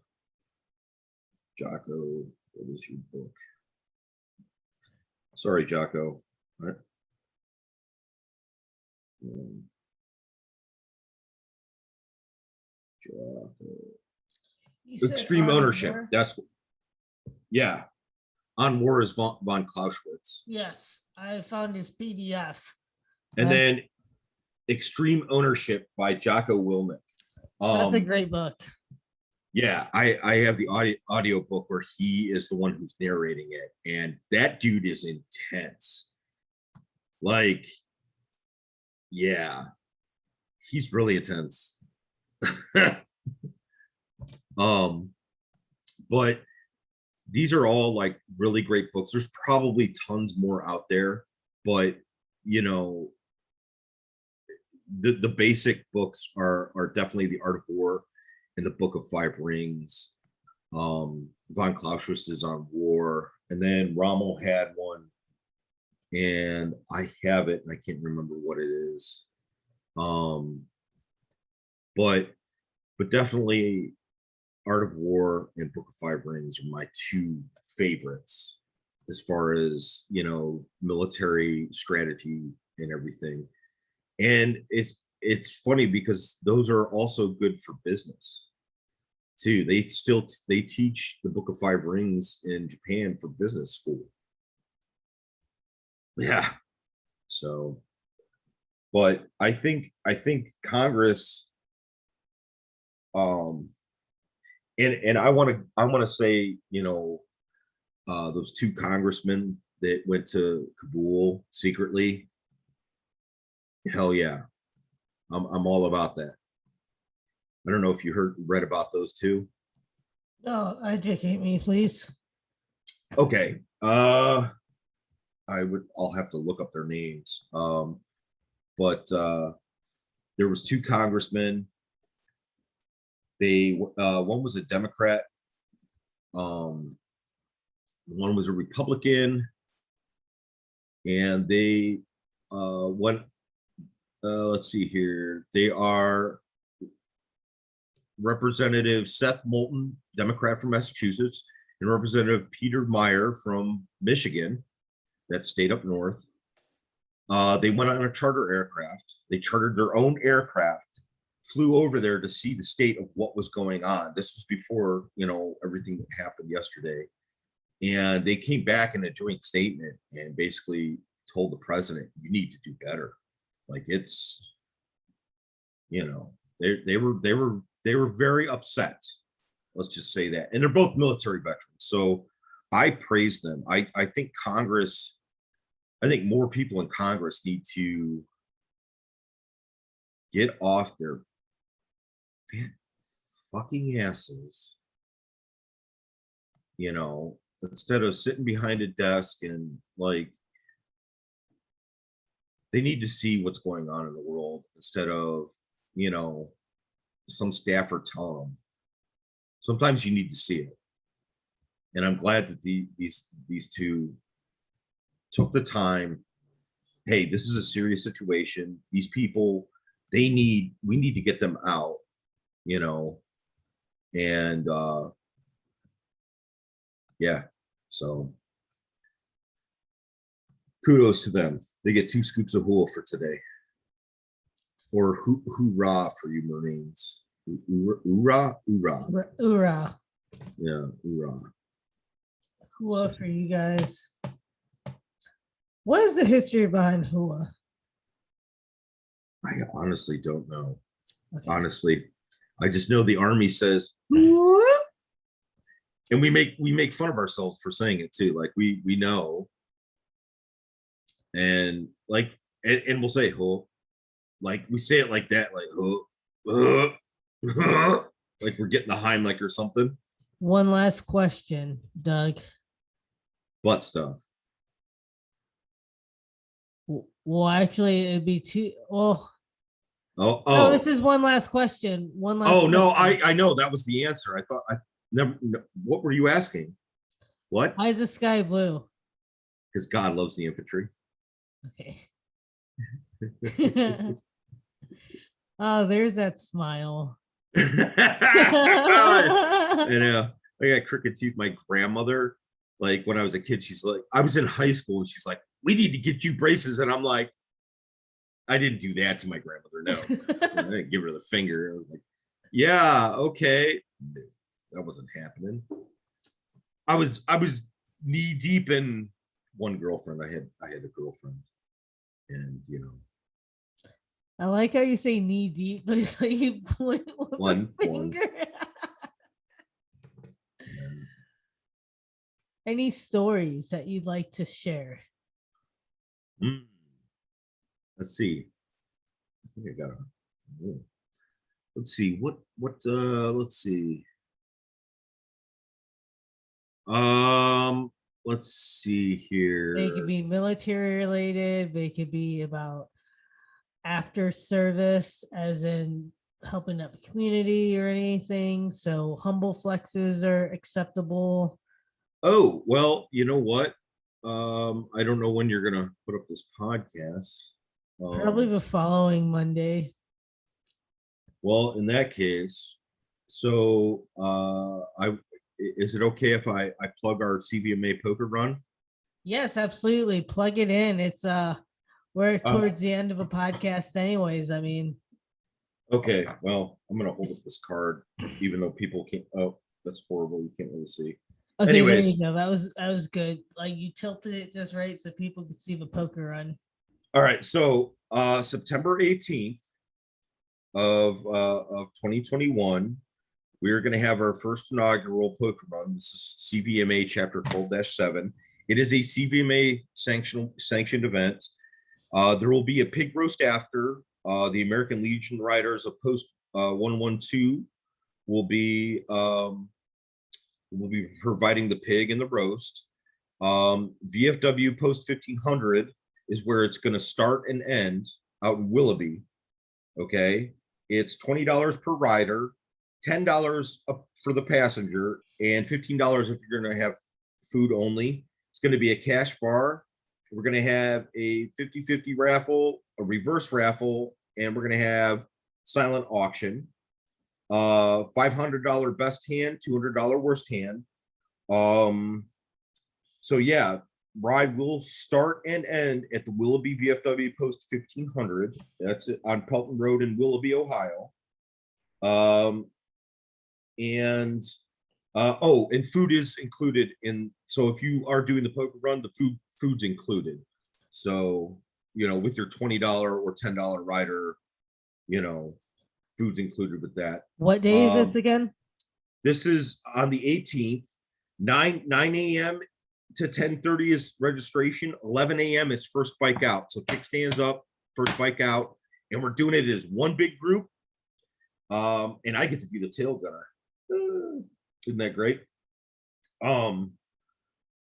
Jocko, what is your book? Sorry, Jocko. Right. Extreme Ownership. That's, yeah. On War is von Clausewitz. Yes, I found his PDF. And then Extreme Ownership by Jocko Willink. That's a great book. Yeah, I have the audio book where he is the one who's narrating it, and that dude is intense. Like, yeah, he's really intense. But these are all like really great books. There's probably tons more out there, but you know, the basic books are definitely The Art of War and the Book of Five Rings. Von Clausewitz is on war, and then Rommel had one, and I have it, and I can't remember what it is. But definitely Art of War and Book of Five Rings are my two favorites as far as, you know, military strategy and everything. And it's funny because those are also good for business too. They teach the Book of Five Rings in Japan for business school. Yeah. So, but I think Congress, and I want to say, you know, those two congressmen that went to Kabul secretly. Hell yeah, I'm all about that. I don't know if you read about those two. No, educate me, please. Okay, I'll have to look up their names. But there was two congressmen. They one was a Democrat, one was a Republican, and they went. Let's see here. They are Representative Seth Moulton, Democrat from Massachusetts, and Representative Peter Meyer from Michigan, that state up north. They went on a charter aircraft. They chartered their own aircraft, flew over there to see the state of what was going on. This was before, you know, everything that happened yesterday. And they came back in a joint statement and basically told the president, you need to do better. Like, it's, you know, they were very upset. Let's just say that. And they're both military veterans. So I praise them. I think Congress, I think more people in Congress need to get off their fucking asses, you know, instead of sitting behind a desk and like, they need to see what's going on in the world instead of, you know, some staffer telling them. Sometimes you need to see it. And I'm glad that these two took the time. Hey, this is a serious situation. These people, we need to get them out, you know, and yeah, so kudos to them. They get 2 scoops of hool for today. Or hoorah for you Marines. Hoorah, hoorah. Hoorah. Yeah, hoorah. Hua for you guys. What is the history behind Hua? I honestly don't know. Okay. Honestly, I just know the Army says, And we make fun of ourselves for saying it too. Like we know, and like and we'll say "ho," like we say it like that, like "ho, like we're getting the Heimlich or something. One last question, Doug. Butt stuff. Well, actually, it'd be two. Well, Oh no, this oh is one last question. One last oh no! question. I know that was the answer. I thought I never. No, what were you asking? What? Why is the sky blue? Because God loves the infantry. Okay. Oh, there's that smile. I know. I got crooked teeth. My grandmother, like when I was a kid, she's like, I was in high school and she's like, we need to get you braces. And I'm like, I didn't do that to my grandmother. No, I didn't give her the finger. I was like, yeah, okay. No, that wasn't happening. I was knee deep in one girlfriend. I had a girlfriend, and I like how you say knee deep, but it's like you point with a one. finger. Yeah. Any stories that you'd like to share? Mm. Let's see. I think I got a. Yeah. Let's see. Let's see. Um, let's see They could here. be military related. They could be about after service, as in helping out the community or anything. So humble flexes are acceptable. Oh, well, you know what? I don't know when you're gonna put up this podcast. Probably Um, the following Monday. well, in that case, so I is it okay if I plug our CVMA poker run? Yes, absolutely. Plug it in. It's we're Um, towards the end of a podcast anyways. I mean, okay, well, I'm gonna hold up this card, even though people can't. Oh, that's horrible. You can't really see. okay, there you Anyways, go. That was good. Like you tilted it just right so people could see the poker run. all right. So September 18th of 2021, we're going to have our first inaugural poker run. This is CVMA Chapter 12-7. It is a CVMA sanctioned event. There will be a pig roast after. The American Legion Riders of Post 112 will be providing the pig and the roast. VFW Post 1500 is where it's going to start and end out in Willoughby. Okay, it's $20 per rider, $10 for the passenger, and $15 if you're going to have food only. It's going to be a cash bar. We're going to have a 50-50 raffle, a reverse raffle, and we're going to have silent auction. $500 best hand, $200 worst hand. So yeah, ride will start and end at the Willoughby VFW Post 1500. That's it on Pelton Road in Willoughby, Ohio. Um, and and food is included in. So if you are doing the poker run, the food's included. So with your $20 or $10 rider, food's included with that. What day is this again? This is on the 18th, 9 a.m. to 10:30 is registration. 11 a.m. is first bike out. So kickstands up, first bike out, and we're doing it as one big group. And I get to be the tail gunner. Isn't that great?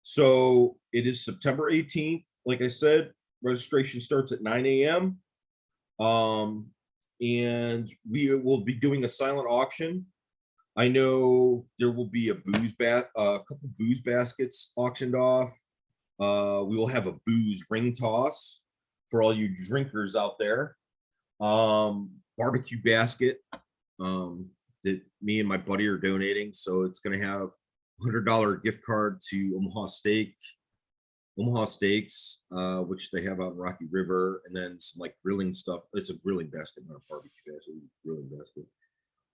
So it is September 18th. Like I said, registration starts at 9 a.m. And we will be doing a silent auction. I know there will be a couple booze baskets auctioned off. We will have a booze ring toss for all you drinkers out there. Barbecue basket that me and my buddy are donating. So it's going to have $100 gift card to Omaha Steaks, which they have out in Rocky River, and then some like grilling stuff. It's a grilling basket, not a barbecue basket, grilling basket.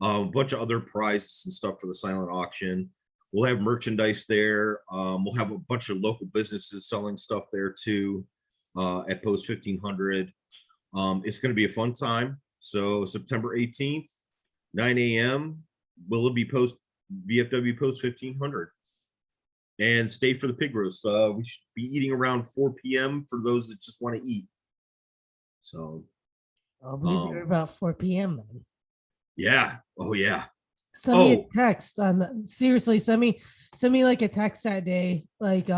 A bunch of other prizes and stuff for the silent auction. We'll have merchandise there. We'll have a bunch of local businesses selling stuff there too at Post 1500. It's going to be a fun time. So September 18th, 9 a.m. Willoughby Post VFW Post 1500. And stay for the pig roast. We should be eating around 4 p.m. for those that just want to eat. So I'll be there about 4 p.m. then. yeah. Oh yeah. Send me a text on seriously, send me like a text that day. Like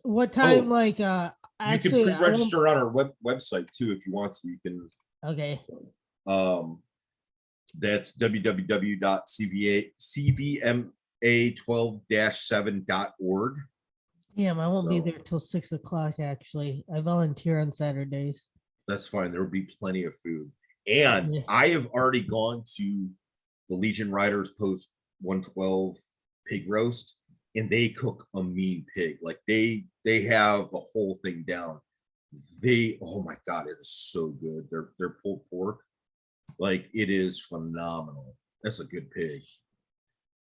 what time, like you can pre-register on our website too if you want to. You can okay. That's www.cvma12-7.org. Damn, I won't be there till 6 o'clock. Actually, I volunteer on Saturdays. That's fine. There will be plenty of food. And I have already gone to the Legion Riders Post 112 pig roast, and they cook a mean pig. Like they have the whole thing down. Oh my God, it is so good. Their pulled pork, like it is phenomenal. That's a good pig.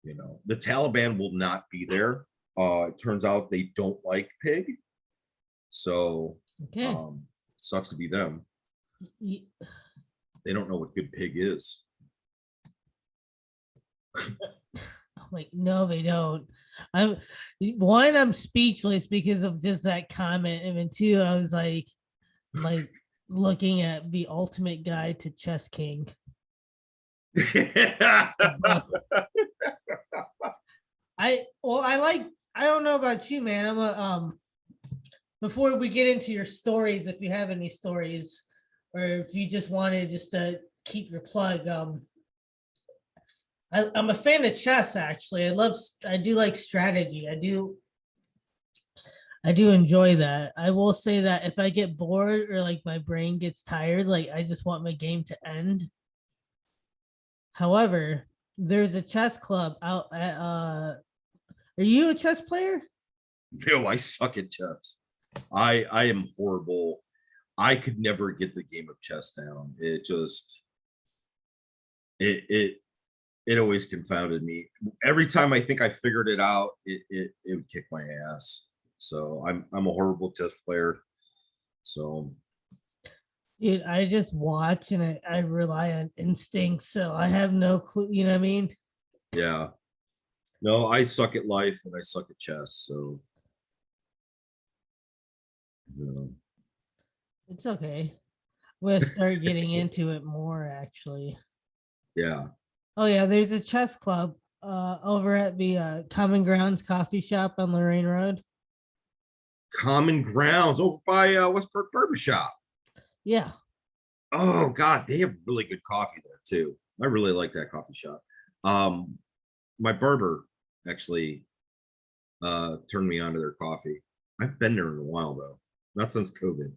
You know, the Taliban will not be there. It turns out they don't like pig. So sucks to be them. They don't know what good pig is. Like, no, they don't. I'm speechless because of just that comment. And then two, I was like looking at the ultimate guide to Chess King. I don't know about you, man. I'm a before we get into your stories, if you have any stories, or if you just wanted just to keep your plug, I'm a fan of chess. Actually, I do like strategy. I do enjoy that. I will say that if I get bored or like my brain gets tired, like I just want my game to end. However, there's a chess club out at are you a chess player? No, I suck at chess. I am horrible. I could never get the game of chess down. It just it always confounded me. Every time I think I figured it out, it would kick my ass. So I'm a horrible chess player. So dude, I just watch and I rely on instinct. So I have no clue, you know what I mean? Yeah. No, I suck at life and I suck at chess. So it's okay. We'll start getting into it more actually. Yeah. Oh yeah, there's a chess club over at the Common Grounds coffee shop on Lorraine Road. Common Grounds over by Westport Barber Shop. Yeah. Oh God, they have really good coffee there too. I really like that coffee shop. My barber actually turned me on to their coffee. I've been there in a while though, not since COVID.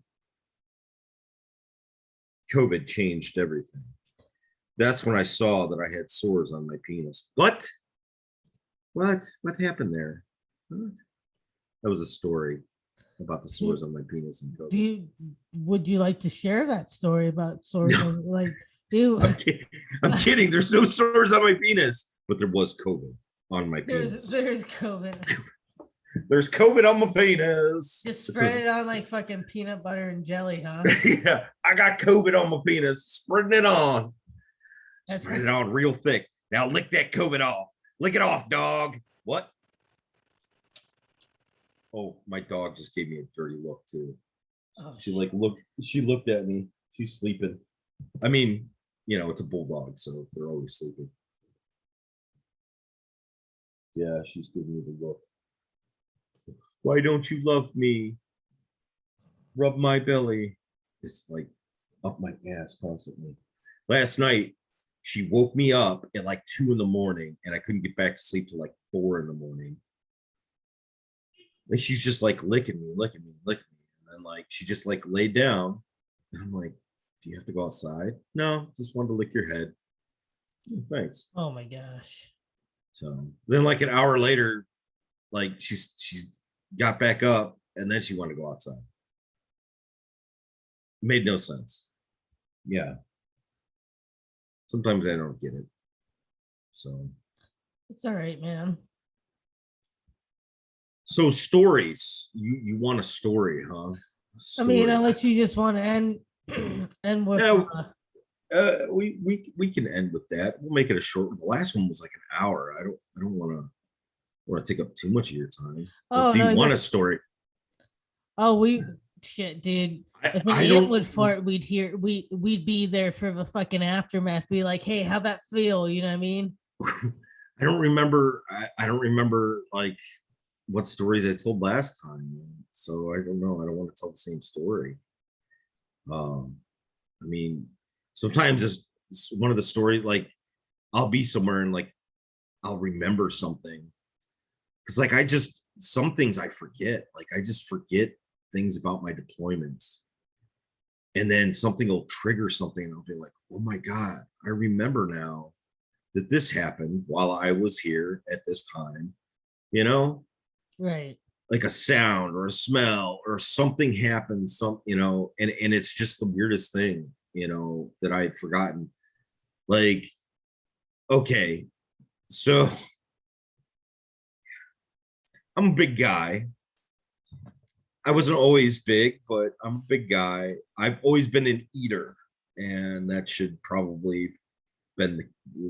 COVID changed everything. That's when I saw that I had sores on my penis. What happened there? What? That was a story about the sores on my penis and COVID. Would you like to share that story about sores? No. Like, I'm kidding. There's no sores on my penis, but there was COVID on my penis. There's COVID. There's COVID on my penis. Just spread it on like fucking peanut butter and jelly, huh? Yeah, I got COVID on my penis. Spreading it on. Spread it on real thick. Now lick that COVID off. Lick it off, dog. What? Oh, my dog just gave me a dirty look too. Oh, she looked at me. She's sleeping. I mean, you know, it's a bulldog, so they're always sleeping. Yeah, she's giving me the look. Why don't you love me? Rub my belly. It's like up my ass constantly. Last night, she woke me up at like 2 a.m. and I couldn't get back to sleep till like 4 a.m. And she's just like licking me. And then like she just like laid down. And I'm like, do you have to go outside? No, just wanted to lick your head. Oh, thanks. Oh my gosh. So then like an hour later, like she got back up and then she wanted to go outside. It made no sense. Yeah. Sometimes I don't get it. So it's all right, man. So stories. You want a story, huh? I mean, unless you just want to end with We can end with that. We'll make it a short one. The last one was like an hour. I don't want to take up too much of your time. Or Oh do no, you want a story? oh we shit, dude. If an I ant don't would fart, we'd be there for the fucking aftermath. Be like, hey, how'd that feel? You know what I mean? I don't remember. I don't remember like what stories I told last time. So I don't know. I don't want to tell the same story. Um, I mean, sometimes it's one of the stories. Like I'll be somewhere and like I'll remember something because like I just some things I forget. Like I just forget things about my deployments, and then something will trigger something, and I'll be like, "Oh my god, I remember now that this happened while I was here at this time." You know, Right. like a sound or a smell or something happened. And it's just the weirdest thing, that I had forgotten. Like, okay, so I'm a big guy. I wasn't always big, but I'm a big guy. I've always been an eater, and that should probably been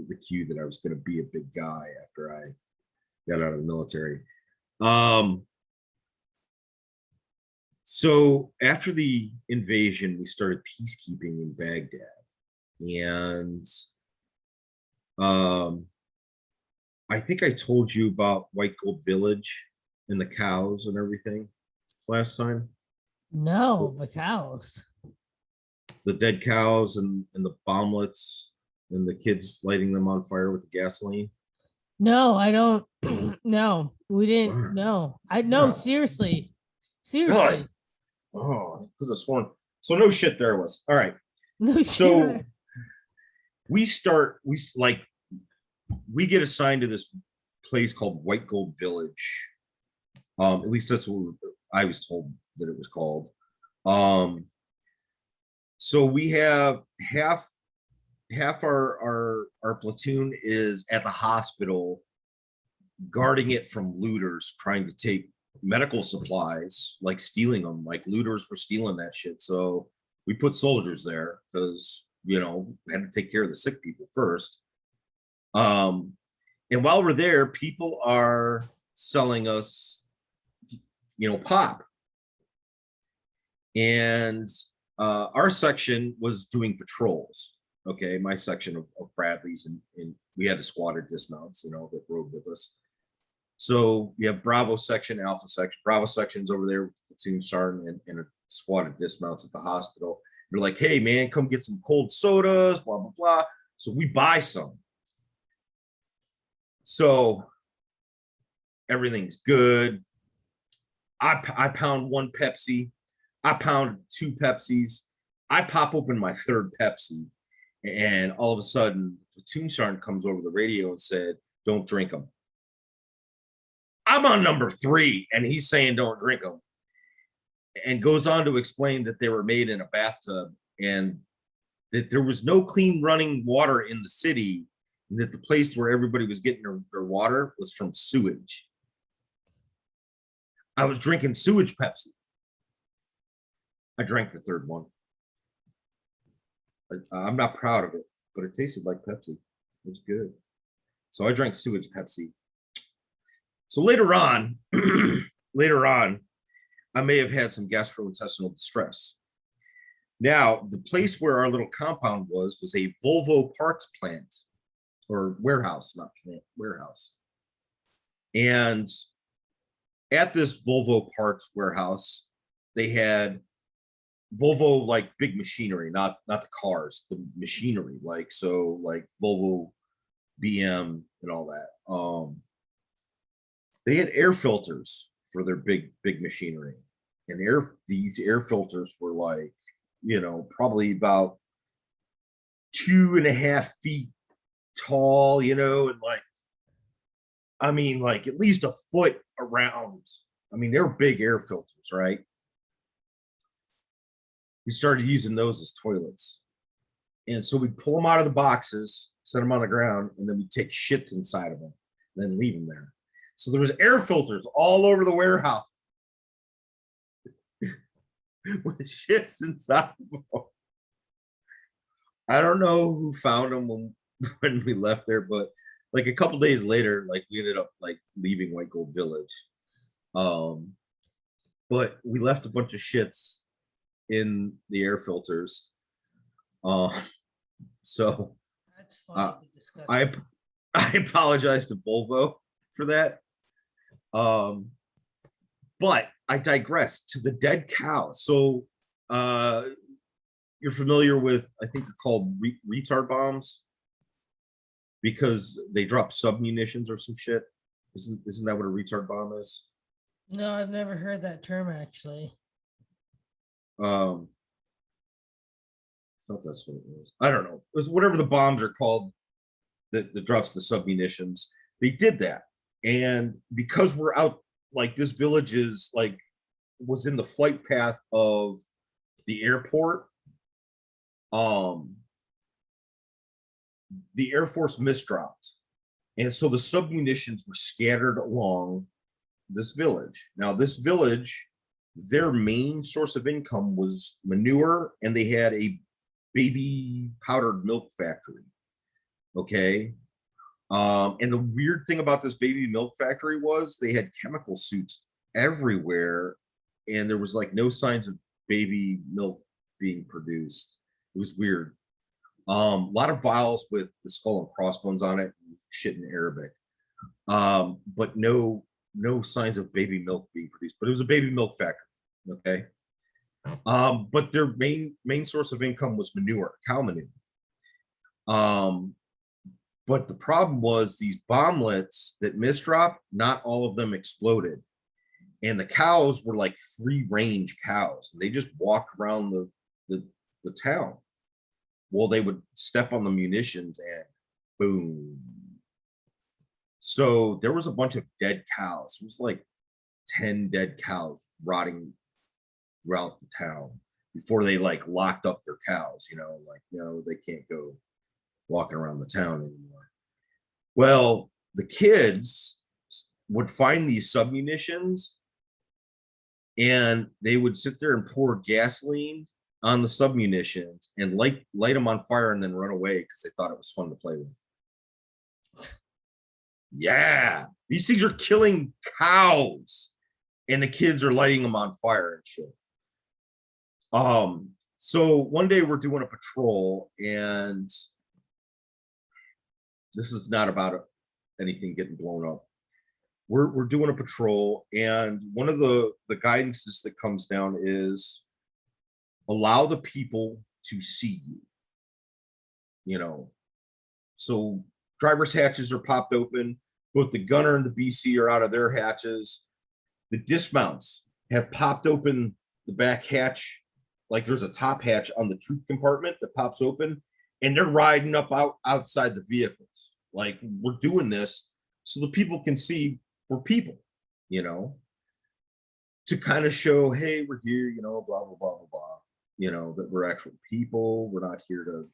the cue that I was going to be a big guy after I got out of the military. Um, so after the invasion, we started peacekeeping in Baghdad, and um, I think I told you about White Gold Village and the cows and everything last time. No, the cows. The dead cows and the bomblets and the kids lighting them on fire with the gasoline. No, I don't. No, we didn't. Wow. No, I no. Wow. Seriously, Really? seriously. Oh, I could have sworn. So no shit there was. All right. No So shit. we get assigned to this place called White Gold Village. At least that's what I was told that it was called. Um, so we have half our platoon is at the hospital guarding it from looters trying to take medical supplies, like stealing them, like looters for stealing that shit. So we put soldiers there because we had to take care of the sick people first. Um, and while we're there, people are selling us, pop. And our section was doing patrols. Okay, my section of Bradley's, and we had a squad of dismounts, that rode with us. So you have Bravo section, Alpha section. Bravo section's over there with the platoon sergeant and a squad of dismounts at the hospital. They're like, hey, man, come get some cold sodas, blah, blah, blah. So we buy some. So everything's good. I pound one Pepsi. I pound two Pepsis. I pop open my third Pepsi. And all of a sudden, the platoon sergeant comes over the radio and said, don't drink them. I'm on number 3, and he's saying don't drink them. And goes on to explain that they were made in a bathtub and that there was no clean running water in the city, and that the place where everybody was getting their water was from sewage. I was drinking sewage Pepsi. I drank the third one. I'm not proud of it, but it tasted like Pepsi. It was good. So I drank sewage Pepsi. So later on, I may have had some gastrointestinal distress. Now, the place where our little compound was a Volvo parts plant, or warehouse, not plant, warehouse. And at this Volvo parts warehouse, they had Volvo, like big machinery, not the cars, the machinery, like Volvo, BM, and all that. They had air filters for their big machinery, and these air filters were like, probably about 2.5 feet tall, and like at least a foot around. They're big air filters, right? We started using those as toilets. And so we'd pull them out of the boxes, set them on the ground, and then we'd take shits inside of them, and then leave them there. So there was air filters all over the warehouse with shits inside of them. I don't know who found them when we left there, but like a couple days later, like we ended up like leaving White Gold Village. Um, but we left a bunch of shits in the air filters. Uh, so That's funny uh, but disgusting. I I apologize to Volvo for that. Um, but I digress to the dead cow. So uh, you're familiar with, I think they're called retard bombs because they drop sub munitions or some shit. Isn't that what a retard bomb is? No, I've never heard that term actually. Um, I thought that's what it was. I don't know. It was whatever the bombs are called that drops the sub munitions. They did that, and because we're out, like this village is like was in the flight path of the airport. Um, the Air Force misdropped, and so the sub munitions were scattered along this village. Now, this village, their main source of income was manure, and they had a baby powdered milk factory. Okay. And the weird thing about this baby milk factory was they had chemical suits everywhere, and there was like no signs of baby milk being produced. It was weird. A lot of vials with the skull and crossbones on it, shit in Arabic. But no signs of baby milk being produced. But it was a baby milk factory. Okay. But their main source of income was manure, cow manure. Um, but the problem was these bomblets that misdropped, not all of them exploded. And the cows were like free range cows. They just walked around the town. Well, they would step on the munitions and boom. So there was a bunch of dead cows. It was like 10 dead cows rotting throughout the town before they like locked up their cows, like, they can't go walking around the town anymore. Well, the kids would find these submunitions and they would sit there and pour gasoline on the submunitions and light them on fire and then run away because they thought it was fun to play with. Yeah, these things are killing cows and the kids are lighting them on fire and shit. So one day we're doing a patrol, and this is not about anything getting blown up. We're doing a patrol, and one of the guidances that comes down is allow the people to see you. So driver's hatches are popped open. Both the gunner and the BC are out of their hatches. The dismounts have popped open the back hatch. Like there's a top hatch on the troop compartment that pops open, and they're riding up outside the vehicles. Like we're doing this so the people can see we're people, to kind of show, hey, we're here, blah, blah, blah, blah, blah, that we're actual people. We're not here to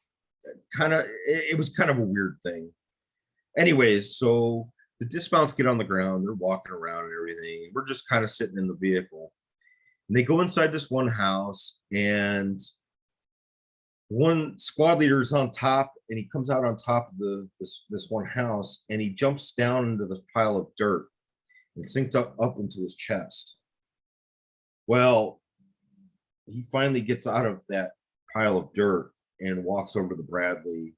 it was kind of a weird thing. Anyways, so the dismounts get on the ground, they're walking around and everything. We're just kind of sitting in the vehicle. And they go inside this one house, and one squad leader is on top, and he comes out on top of this one house, and he jumps down into this pile of dirt and sinks up into his chest. Well, he finally gets out of that pile of dirt and walks over to the Bradley,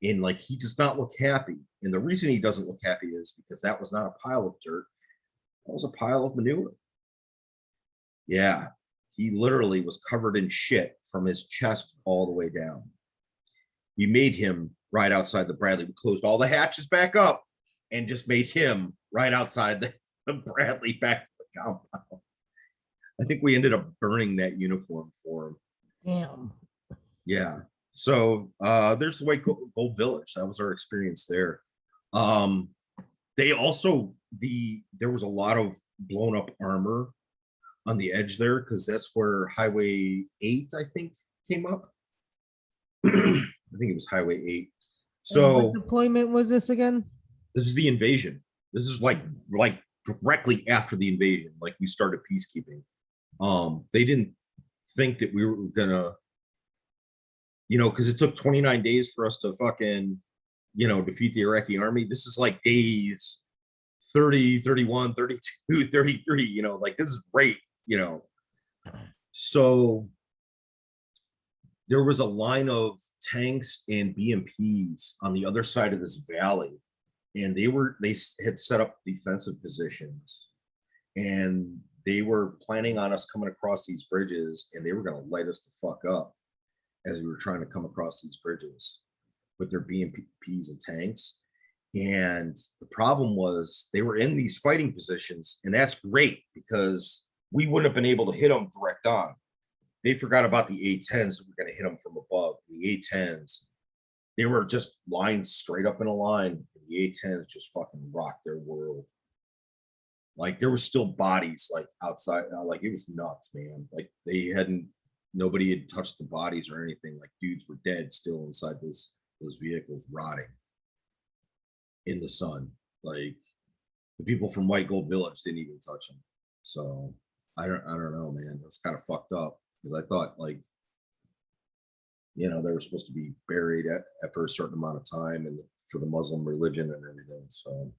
and like he does not look happy. And the reason he doesn't look happy is because that was not a pile of dirt, that was a pile of manure. Yeah, he literally was covered in shit from his chest all the way down. We made him right outside the Bradley. We closed all the hatches back up and just made him right outside the Bradley back to the compound. I think we ended up burning that uniform for him. Damn. Yeah. So there's the White Gold Village. That was our experience there. They also there was a lot of blown up armor on the edge there because that's where Highway 8, I think, came up. I think it was Highway 8. So what deployment was this again? This is the invasion. This is like directly after the invasion. Like we started peacekeeping. They didn't think that we were gonna because it took 29 days for us to fucking, defeat the Iraqi army. This is like days 30, 31, 32, 33, like this is great, So there was a line of tanks and BMPs on the other side of this valley, and they had set up defensive positions, and they were planning on us coming across these bridges, and they were going to light us the fuck up as we were trying to come across these bridges with their BMPs and tanks. And the problem was they were in these fighting positions, and that's great because we wouldn't have been able to hit them direct on. They forgot about the A-10s that were going to hit them from above. The A-10s, they were just lined straight up in a line. The A-10s just fucking rocked their world. Like there were still bodies like outside, like it was nuts, man. Like nobody had touched the bodies or anything. Like dudes were dead still inside those vehicles, rotting in the sun. Like the people from White Gold Village didn't even touch them. So I don't know, man. It's kind of fucked up because I thought like, they were supposed to be buried for a certain amount of time and for the Muslim religion and everything. So,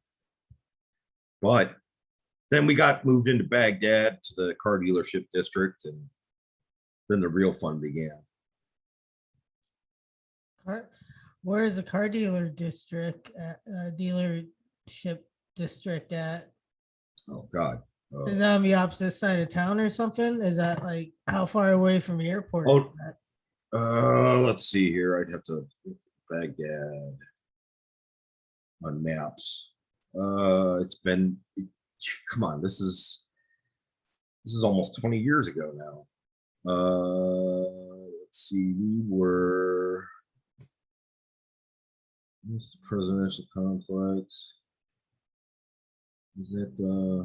but then we got moved into Baghdad to the car dealership district, and then the real fun began. Where is the car dealership district at? Oh God. Is that on the opposite side of town or something? Is that like how far away from the airport? Let's see here. I'd have to Baghdad on maps. It's been, come on, this is almost 20 years ago now. Let's see, we were, what's the presidential complex? Is that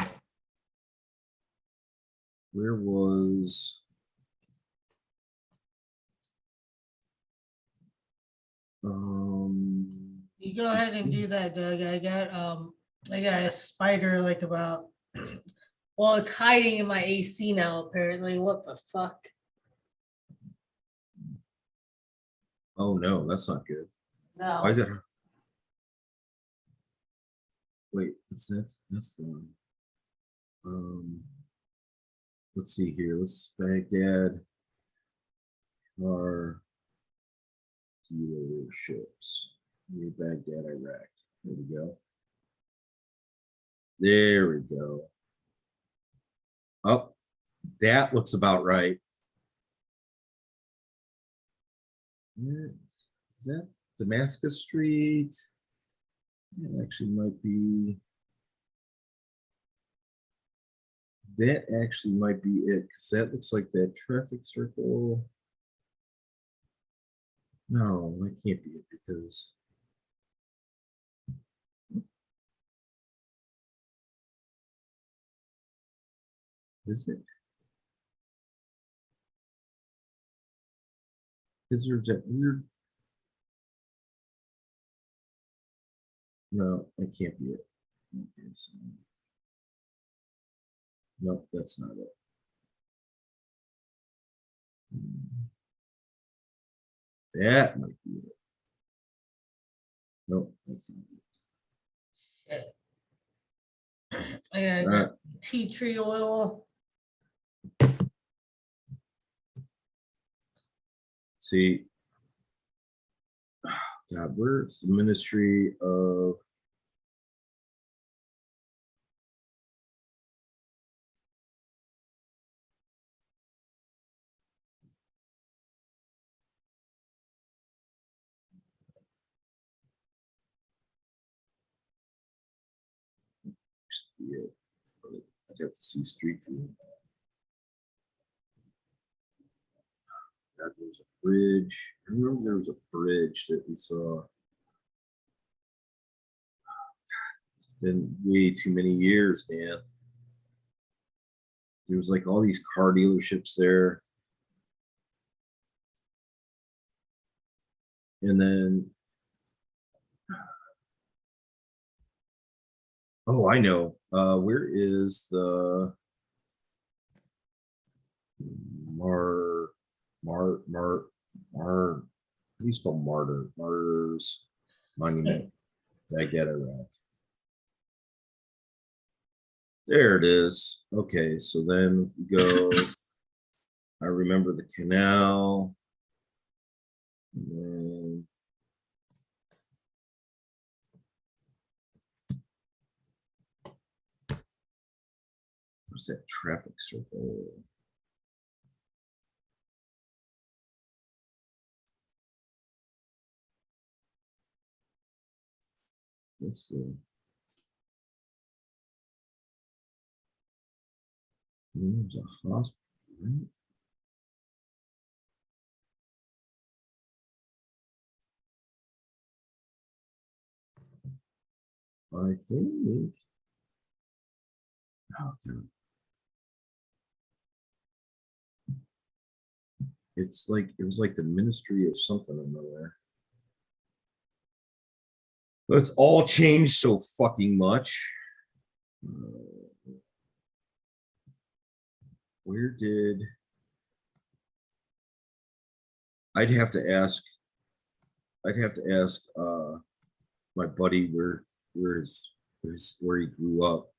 where was you go ahead and do that, Doug. I got a spider like about well, it's hiding in my AC now, apparently. What the fuck? Oh no, that's not good. No. Why is it? Wait, that's the one. Let's see here. Let's Baghdad car dealerships. Baghdad, Iraq. There we go. There we go. Oh, that looks about right. Is that Damascus Street? It actually might be. That actually might be it, because that looks like that traffic circle. No, that can't be it because. Is it? Is there that weird? No, that can't be it. Okay, so. Nope, that's not it. That might be it. Nope, that's not it. I got tea tree oil. See, God, where's the Ministry of? Yeah, I'd have to see Street View. God, there was a bridge. I remember there was a bridge that we saw. It's been way too many years, man. There was like all these car dealerships there. And then, oh, I know. Where is the Mar do you spell martyr? Martyrs Monument, Baghdad, Iraq. There it is. Okay, so then we go. I remember the canal. And then what's that traffic circle? Let's see. There's a hospital, right? I think. Oh, God. It's like it was like the Ministry of something or another. But it's all changed so fucking much. Where did I'd have to ask? I'd have to ask my buddy where he grew up,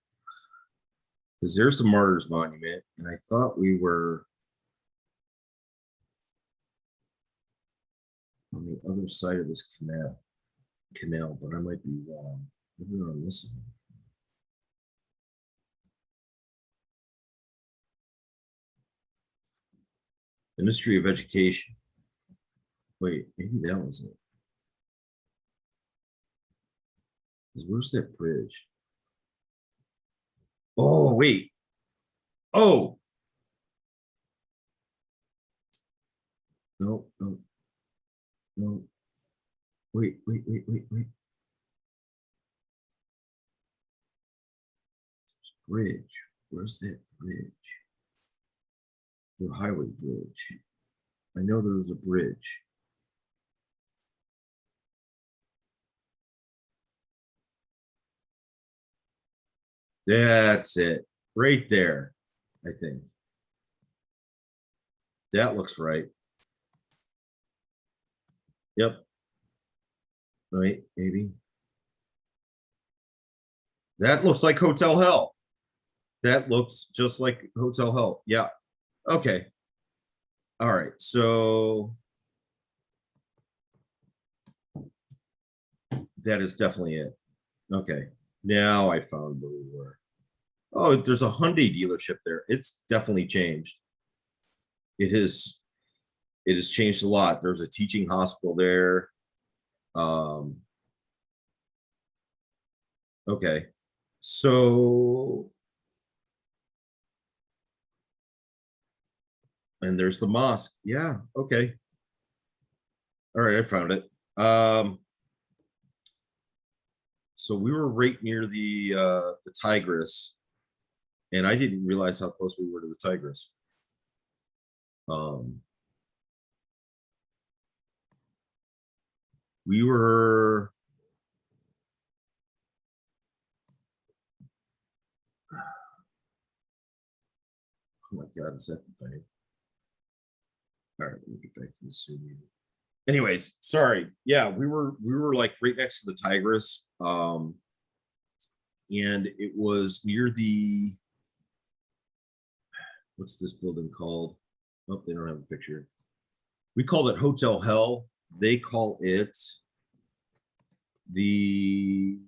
because there's the Martyrs Monument, and I thought we were on the other side of this canal, but I might be wrong. Maybe we're on this one. Ministry of Education. Wait, maybe that was it. Where's that bridge? Oh, wait. Oh. No. Wait. Bridge. Where's that bridge? The highway bridge. I know there was a bridge. That's it. Right there, I think. That looks right. Yep. Right, maybe. That looks like Hotel Hell. That looks just like Hotel Hell. Yeah. Okay. All right. So that is definitely it. Okay. Now I found where we were. Oh, there's a Hyundai dealership there. It's definitely changed. It has changed a lot. There's a teaching hospital there. Okay. So, and there's the mosque. Yeah. Okay. All right. I found it. So we were right near the Tigris, and I didn't realize how close we were to the Tigris. We were. Oh my God, is that the bank? All right, let me get back to the Zoom. Anyways, sorry. Yeah, we were like right next to the Tigris. And it was near the, what's this building called? Oh, they don't have a picture. We called it Hotel Hell. They call it the,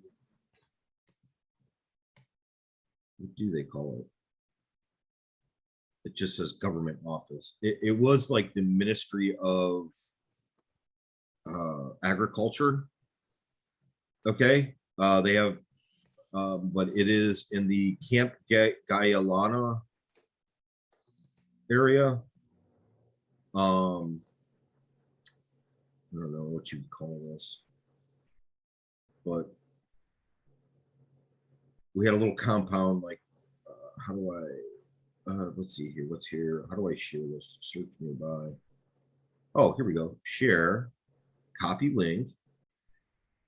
what do they call it? It just says government office. It was like the Ministry of Agriculture. Okay. They have, but it is in the Camp Guyalana area. I don't know what you would call this, but we had a little compound. Like, how do I? Let's see here. What's here? How do I share this? Search nearby. Oh, here we go. Share, copy link,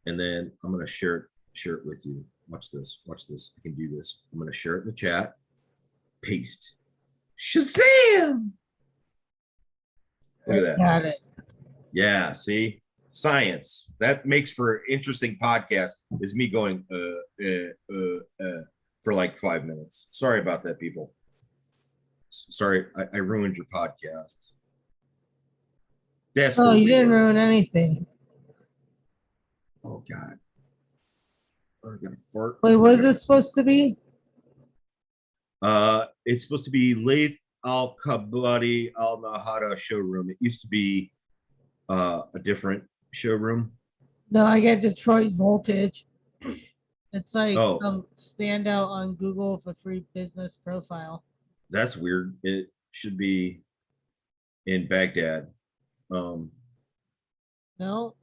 and then I'm gonna share it with you. Watch this. Watch this. I can do this. I'm gonna share it in the chat. Paste. Shazam! Look at that. Got it. Yeah, see, science that makes for interesting podcast. Is me going for like 5 minutes. Sorry about that, people. Sorry, I ruined your podcast. That's Oh, for you didn't real. ruin anything. Oh God, I got a fart. Wait, what is this supposed to be? It's supposed to be Lath Al Kabadi Al Nahada showroom. It used to be a different showroom. No, I get Detroit Voltage. It's like Oh, some standout on Google for free business profile. that's weird. It should be in Baghdad. Um, No,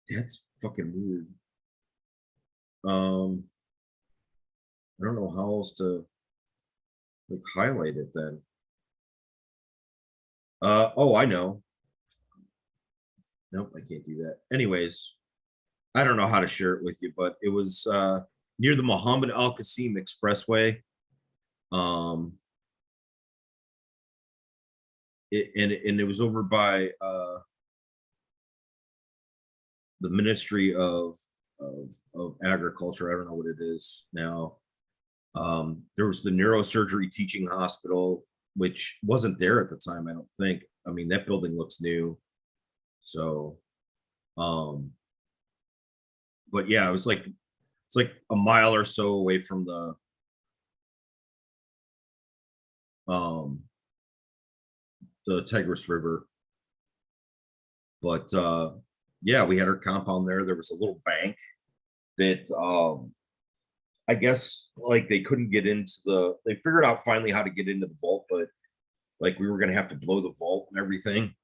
that's fucking weird. Um, I don't know how else to like highlight it then. Oh, I know. Nope, I can't do that. Anyways, I don't know how to share it with you, but it was near the Muhammad Al Qasim Expressway. Um, and it was over by the Ministry of Agriculture. I don't know what it is now. There was the neurosurgery teaching hospital, which wasn't there at the time. I don't think. I mean, that building looks new. So, um, but yeah, it's like a mile or so away from um the Tigris River. But yeah, we had our compound there. There was a little bank that I guess like they couldn't get into they figured out finally how to get into the vault, but like we were gonna have to blow the vault and everything.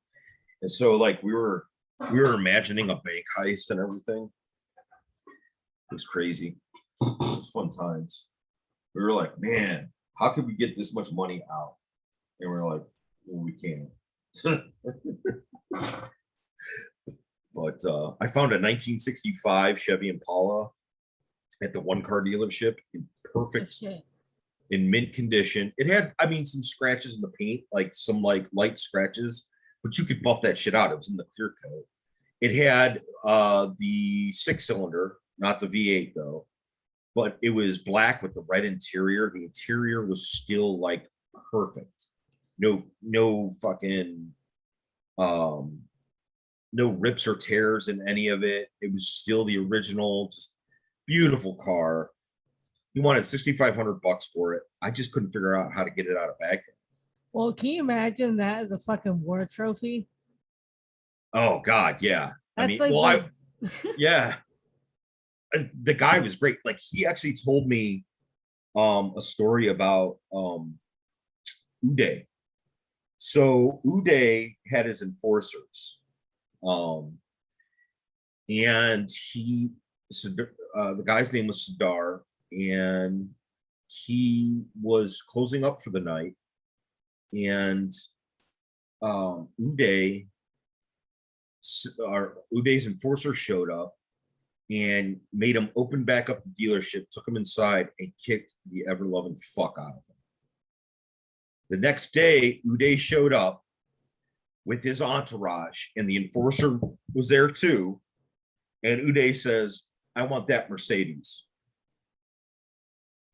And so like we were imagining a bank heist and everything. It was crazy. It was fun times. We were like, man, how could we get this much money out? And we are like, well, we can. But I found a 1965 Chevy Impala at the one car dealership in perfect, shit. in mint condition. It had, I mean, some scratches in the paint, like some like light scratches, but you could buff that shit out. It was in the clear coat. It had the 6 cylinder, not the V8 though, but it was black with the red interior. The interior was still like perfect. No fucking um no rips or tears in any of it. It was still the original, just beautiful car. He wanted $6,500 for it. I just couldn't figure out how to get it out of Baghdad. Well, can you imagine that as a fucking war trophy? Oh God, yeah. I That's mean, like well, the yeah. The guy was great. Like he actually told me a story about Uday. So Uday had his enforcers. Um and the guy's name was Sadar, and he was closing up for the night, and Uday, Uday's enforcer showed up and made him open back up the dealership, took him inside, and kicked the ever loving fuck out of him. The next day, Uday showed up with his entourage, and the enforcer was there too. And Uday says, I want that Mercedes.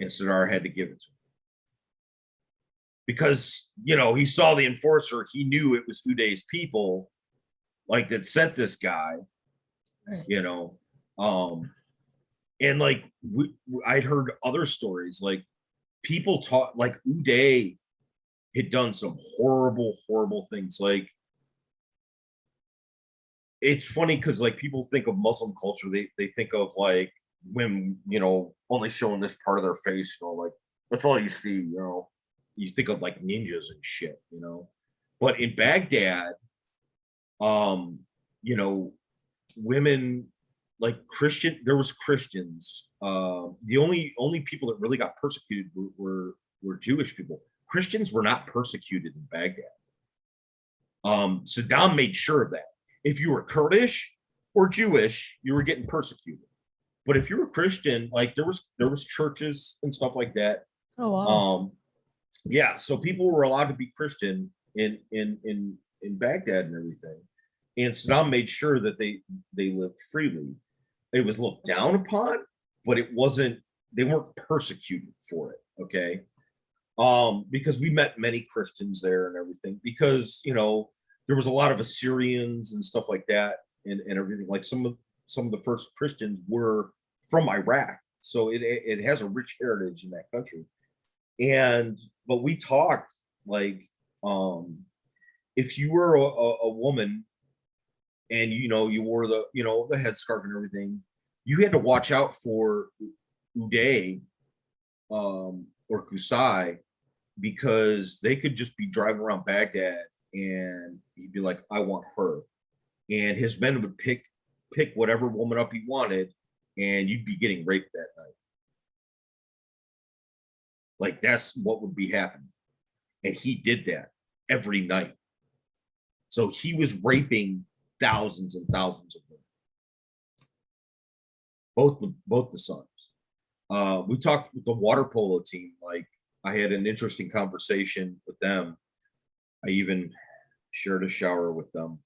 And Sadar had to give it to him. Because, he saw the enforcer. He knew it was Uday's people, like, that sent this guy, you know. And, like, I'd heard other stories. Like, people taught, like, Uday had done some horrible, horrible things. Like, it's funny because like people think of Muslim culture, they think of like women, only showing this part of their face, like that's all you see, you think of like ninjas and shit, but in Baghdad, um, women, like there was Christians. The only people that really got persecuted were Jewish people. Christians were not persecuted in Baghdad. Saddam made sure of that. If you were Kurdish or Jewish, you were getting persecuted. But if you were Christian, like there was churches and stuff like that. oh wow. Yeah, so people were allowed to be Christian in Baghdad and everything. And Saddam made sure that they lived freely. It was looked down upon, but it wasn't. They weren't persecuted for it. Okay, because we met many Christians there and everything. Because there was a lot of Assyrians and stuff like that, and everything. Like some of the first Christians were from Iraq, so it has a rich heritage in that country. But we talked like, if you were a woman and you wore the headscarf and everything, you had to watch out for Uday or Kusai, because they could just be driving around Baghdad and he'd be like, I want her. And his men would pick whatever woman up he wanted, and you'd be getting raped that night. Like, that's what would be happening. And he did that every night. So he was raping thousands and thousands of women. Both the sons. We talked with the water polo team. Like, I had an interesting conversation with them. I even shared a shower with them.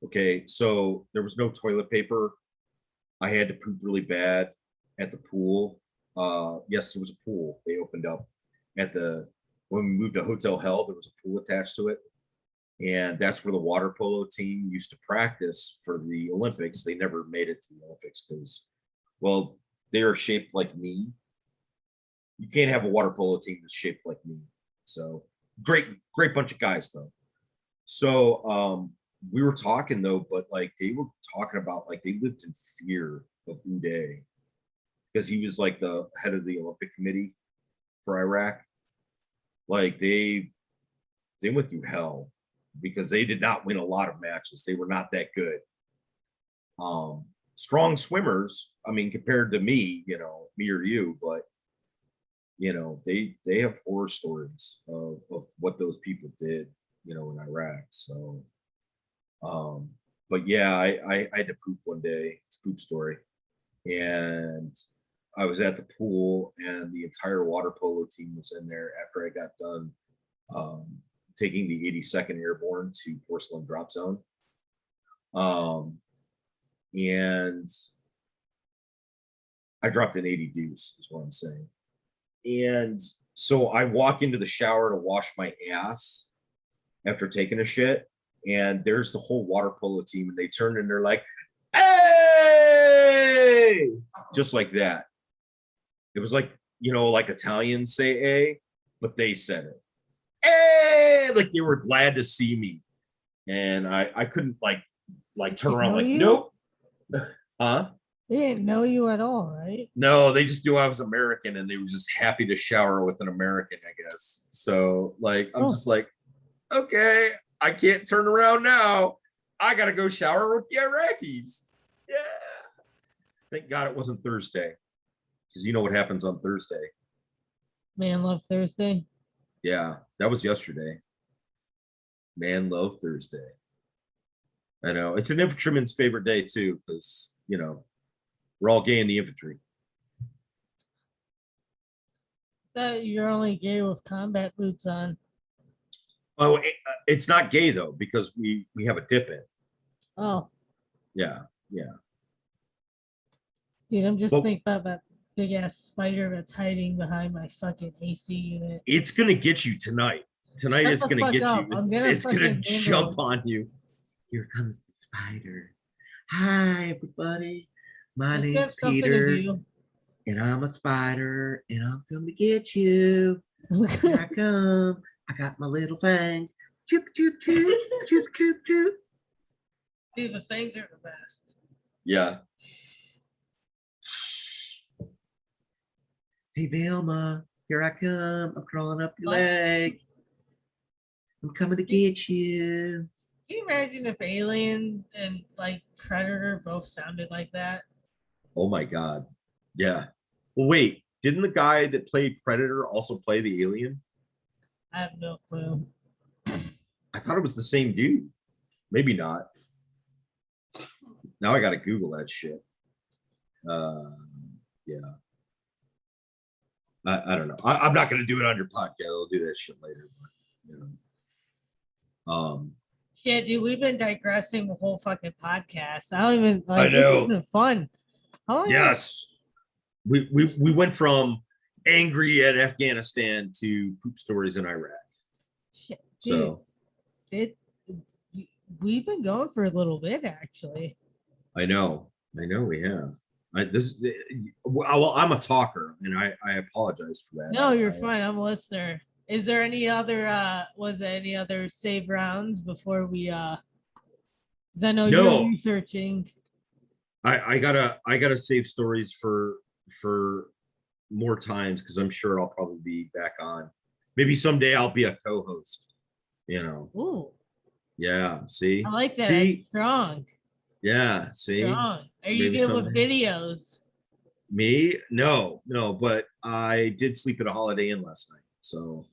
Okay, so there was no toilet paper. I had to poop really bad at the pool. Yes, there was a pool. They opened up when we moved to Hotel Hell, there was a pool attached to it. And that's where the water polo team used to practice for the Olympics. They never made it to the Olympics because, well, they are shaped like me. You can't have a water polo team that's shaped like me. So great bunch of guys though. So we were talking though, but like they were talking about like they lived in fear of Uday because he was like the head of the Olympic committee for Iraq. Like they went through hell because they did not win a lot of matches. They were not that good. Strong swimmers, I mean, compared to me, me or you, but they have horror stories of what those people did, in Iraq. So, but yeah, I had to poop one day. It's a poop story. And I was at the pool and the entire water polo team was in there after I got done taking the 82nd Airborne to Porcelain Drop Zone. And I dropped an 80 deuce, is what I'm saying. And so I walk into the shower to wash my ass after taking a shit. And there's the whole water polo team. And they turn and they're like, hey, just like that. It was like, like Italians say a, but they said it. Hey, like they were glad to see me. And I couldn't like turn around like, nope. Huh? They didn't know you at all, right? No, they just knew I was American and they were just happy to shower with an American, I guess. So like, I'm just like, okay, I can't turn around now. I got to go shower with the Iraqis. Yeah. Thank God it wasn't Thursday, because you know what happens on Thursday. Man Love Thursday. Yeah, that was yesterday. Man Love Thursday. I know. It's an infantryman's favorite day too, because, we're all gay in the infantry. That you're only gay with combat boots on. Oh, it's not gay though, because we have a dip in. Oh. Yeah. Dude, I'm just thinking about that big ass spider that's hiding behind my fucking AC unit. It's gonna get you tonight. Tonight it's gonna get you. It's gonna jump on you. Here comes the spider. Hi, everybody. My name's Peter, and I'm a spider, and I'm coming to get you. Here I come. I got my little fangs. Choop, choop, choop, choop, choop, choop. Dude, the fangs are the best. Yeah. Hey, Velma, here I come. I'm crawling up your leg. I'm coming to get you. Can you imagine if Alien and like Predator both sounded like that? Oh my God. Yeah. Well, wait, didn't the guy that played Predator also play the alien? I have no clue. I thought it was the same dude. Maybe not. Now I got to Google that shit. Yeah. I don't know. I'm not going to do it on your podcast. I'll do that shit later. But, Shit, dude, we've been digressing the whole fucking podcast. I don't even I like this know. isn't fun. How long? Yes. We went from angry at Afghanistan to poop stories in Iraq. Shit, dude, So it we've been going for a little bit actually. I know we have. Well, I'm a talker, and I apologize for that. No, you're fine. I'm a listener. Is there any other was there any other save rounds before we because I know you're No, researching. I gotta save stories for more times because I'm sure I'll probably be back on. Maybe someday I'll be a co-host. You know. Ooh, Yeah. See. I like that. See. That's strong. Yeah. See. Strong. Are you Maybe good with someday. videos? Me? No. But I did sleep at a Holiday Inn last night, so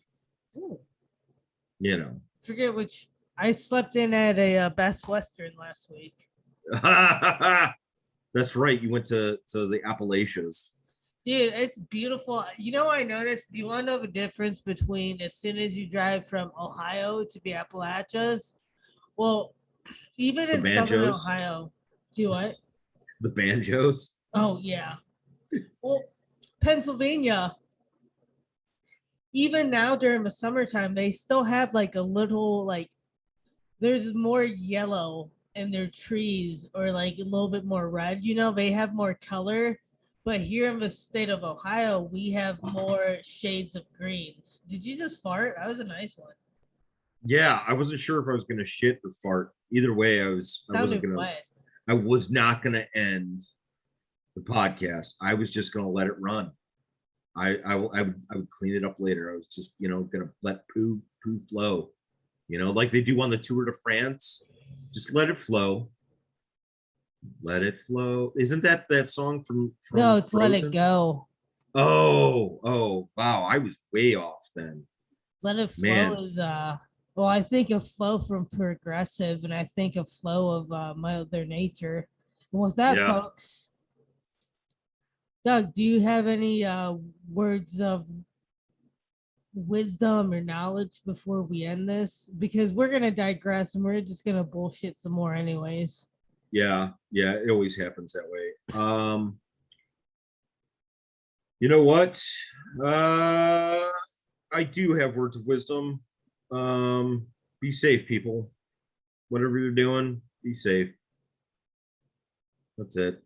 Ooh. you know. Forget which I slept in at a Best Western last week. That's right. You went to the Appalachians. Dude, it's beautiful. You know, I noticed. You want to know the difference between as soon as you drive from Ohio to the Appalachias? Well, even The in southern banjos. Ohio, do what? The banjos. Oh yeah. Well, Pennsylvania, even now during the summertime, they still have like a little like there's more yellow in their trees or like a little bit more red. You know, they have more color. But here in the state of Ohio, we have more shades of greens. Did you just fart? That was a nice one. Yeah, I wasn't sure if I was gonna shit or fart. Either way, Sounded wet. I was not gonna end the podcast. I was just gonna let it run. I would clean it up later. I was just gonna let poo flow. Like they do on the Tour de France. Just let it flow. Let it flow. Isn't that song from No, it's Let It Frozen? Go. Oh, wow. I was way off then. Let It Flow Man. is well, I think of flow from progressive and I think of flow of Mother Nature. And with that, Yeah. folks, Doug, do you have any words of wisdom or knowledge before we end this? Because we're gonna digress and we're just gonna bullshit some more anyways. Yeah. It always happens that way. You know what? I do have words of wisdom. Be safe, people. Whatever you're doing, be safe. That's it.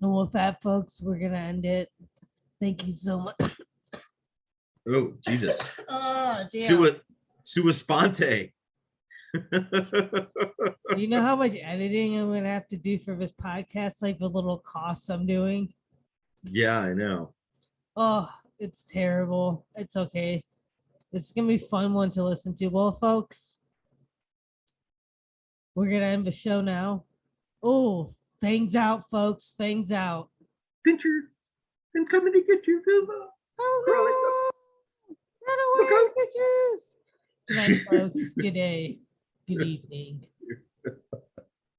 And with that, folks, we're gonna end it. Thank you so much. Oh, Jesus. Oh, damn. Sua sponte. Do you know how much editing I'm gonna have to do for this podcast? Like the little costs I'm doing. Yeah, I know. Oh, it's terrible. It's okay. It's gonna be a fun one to listen to. Well, folks, we're gonna end the show now. Oh, fangs out, folks. Fangs out. Pincher, I'm coming to get you, Vilma. Oh no! Run away, bitches! Good night, folks. Good day. Good evening.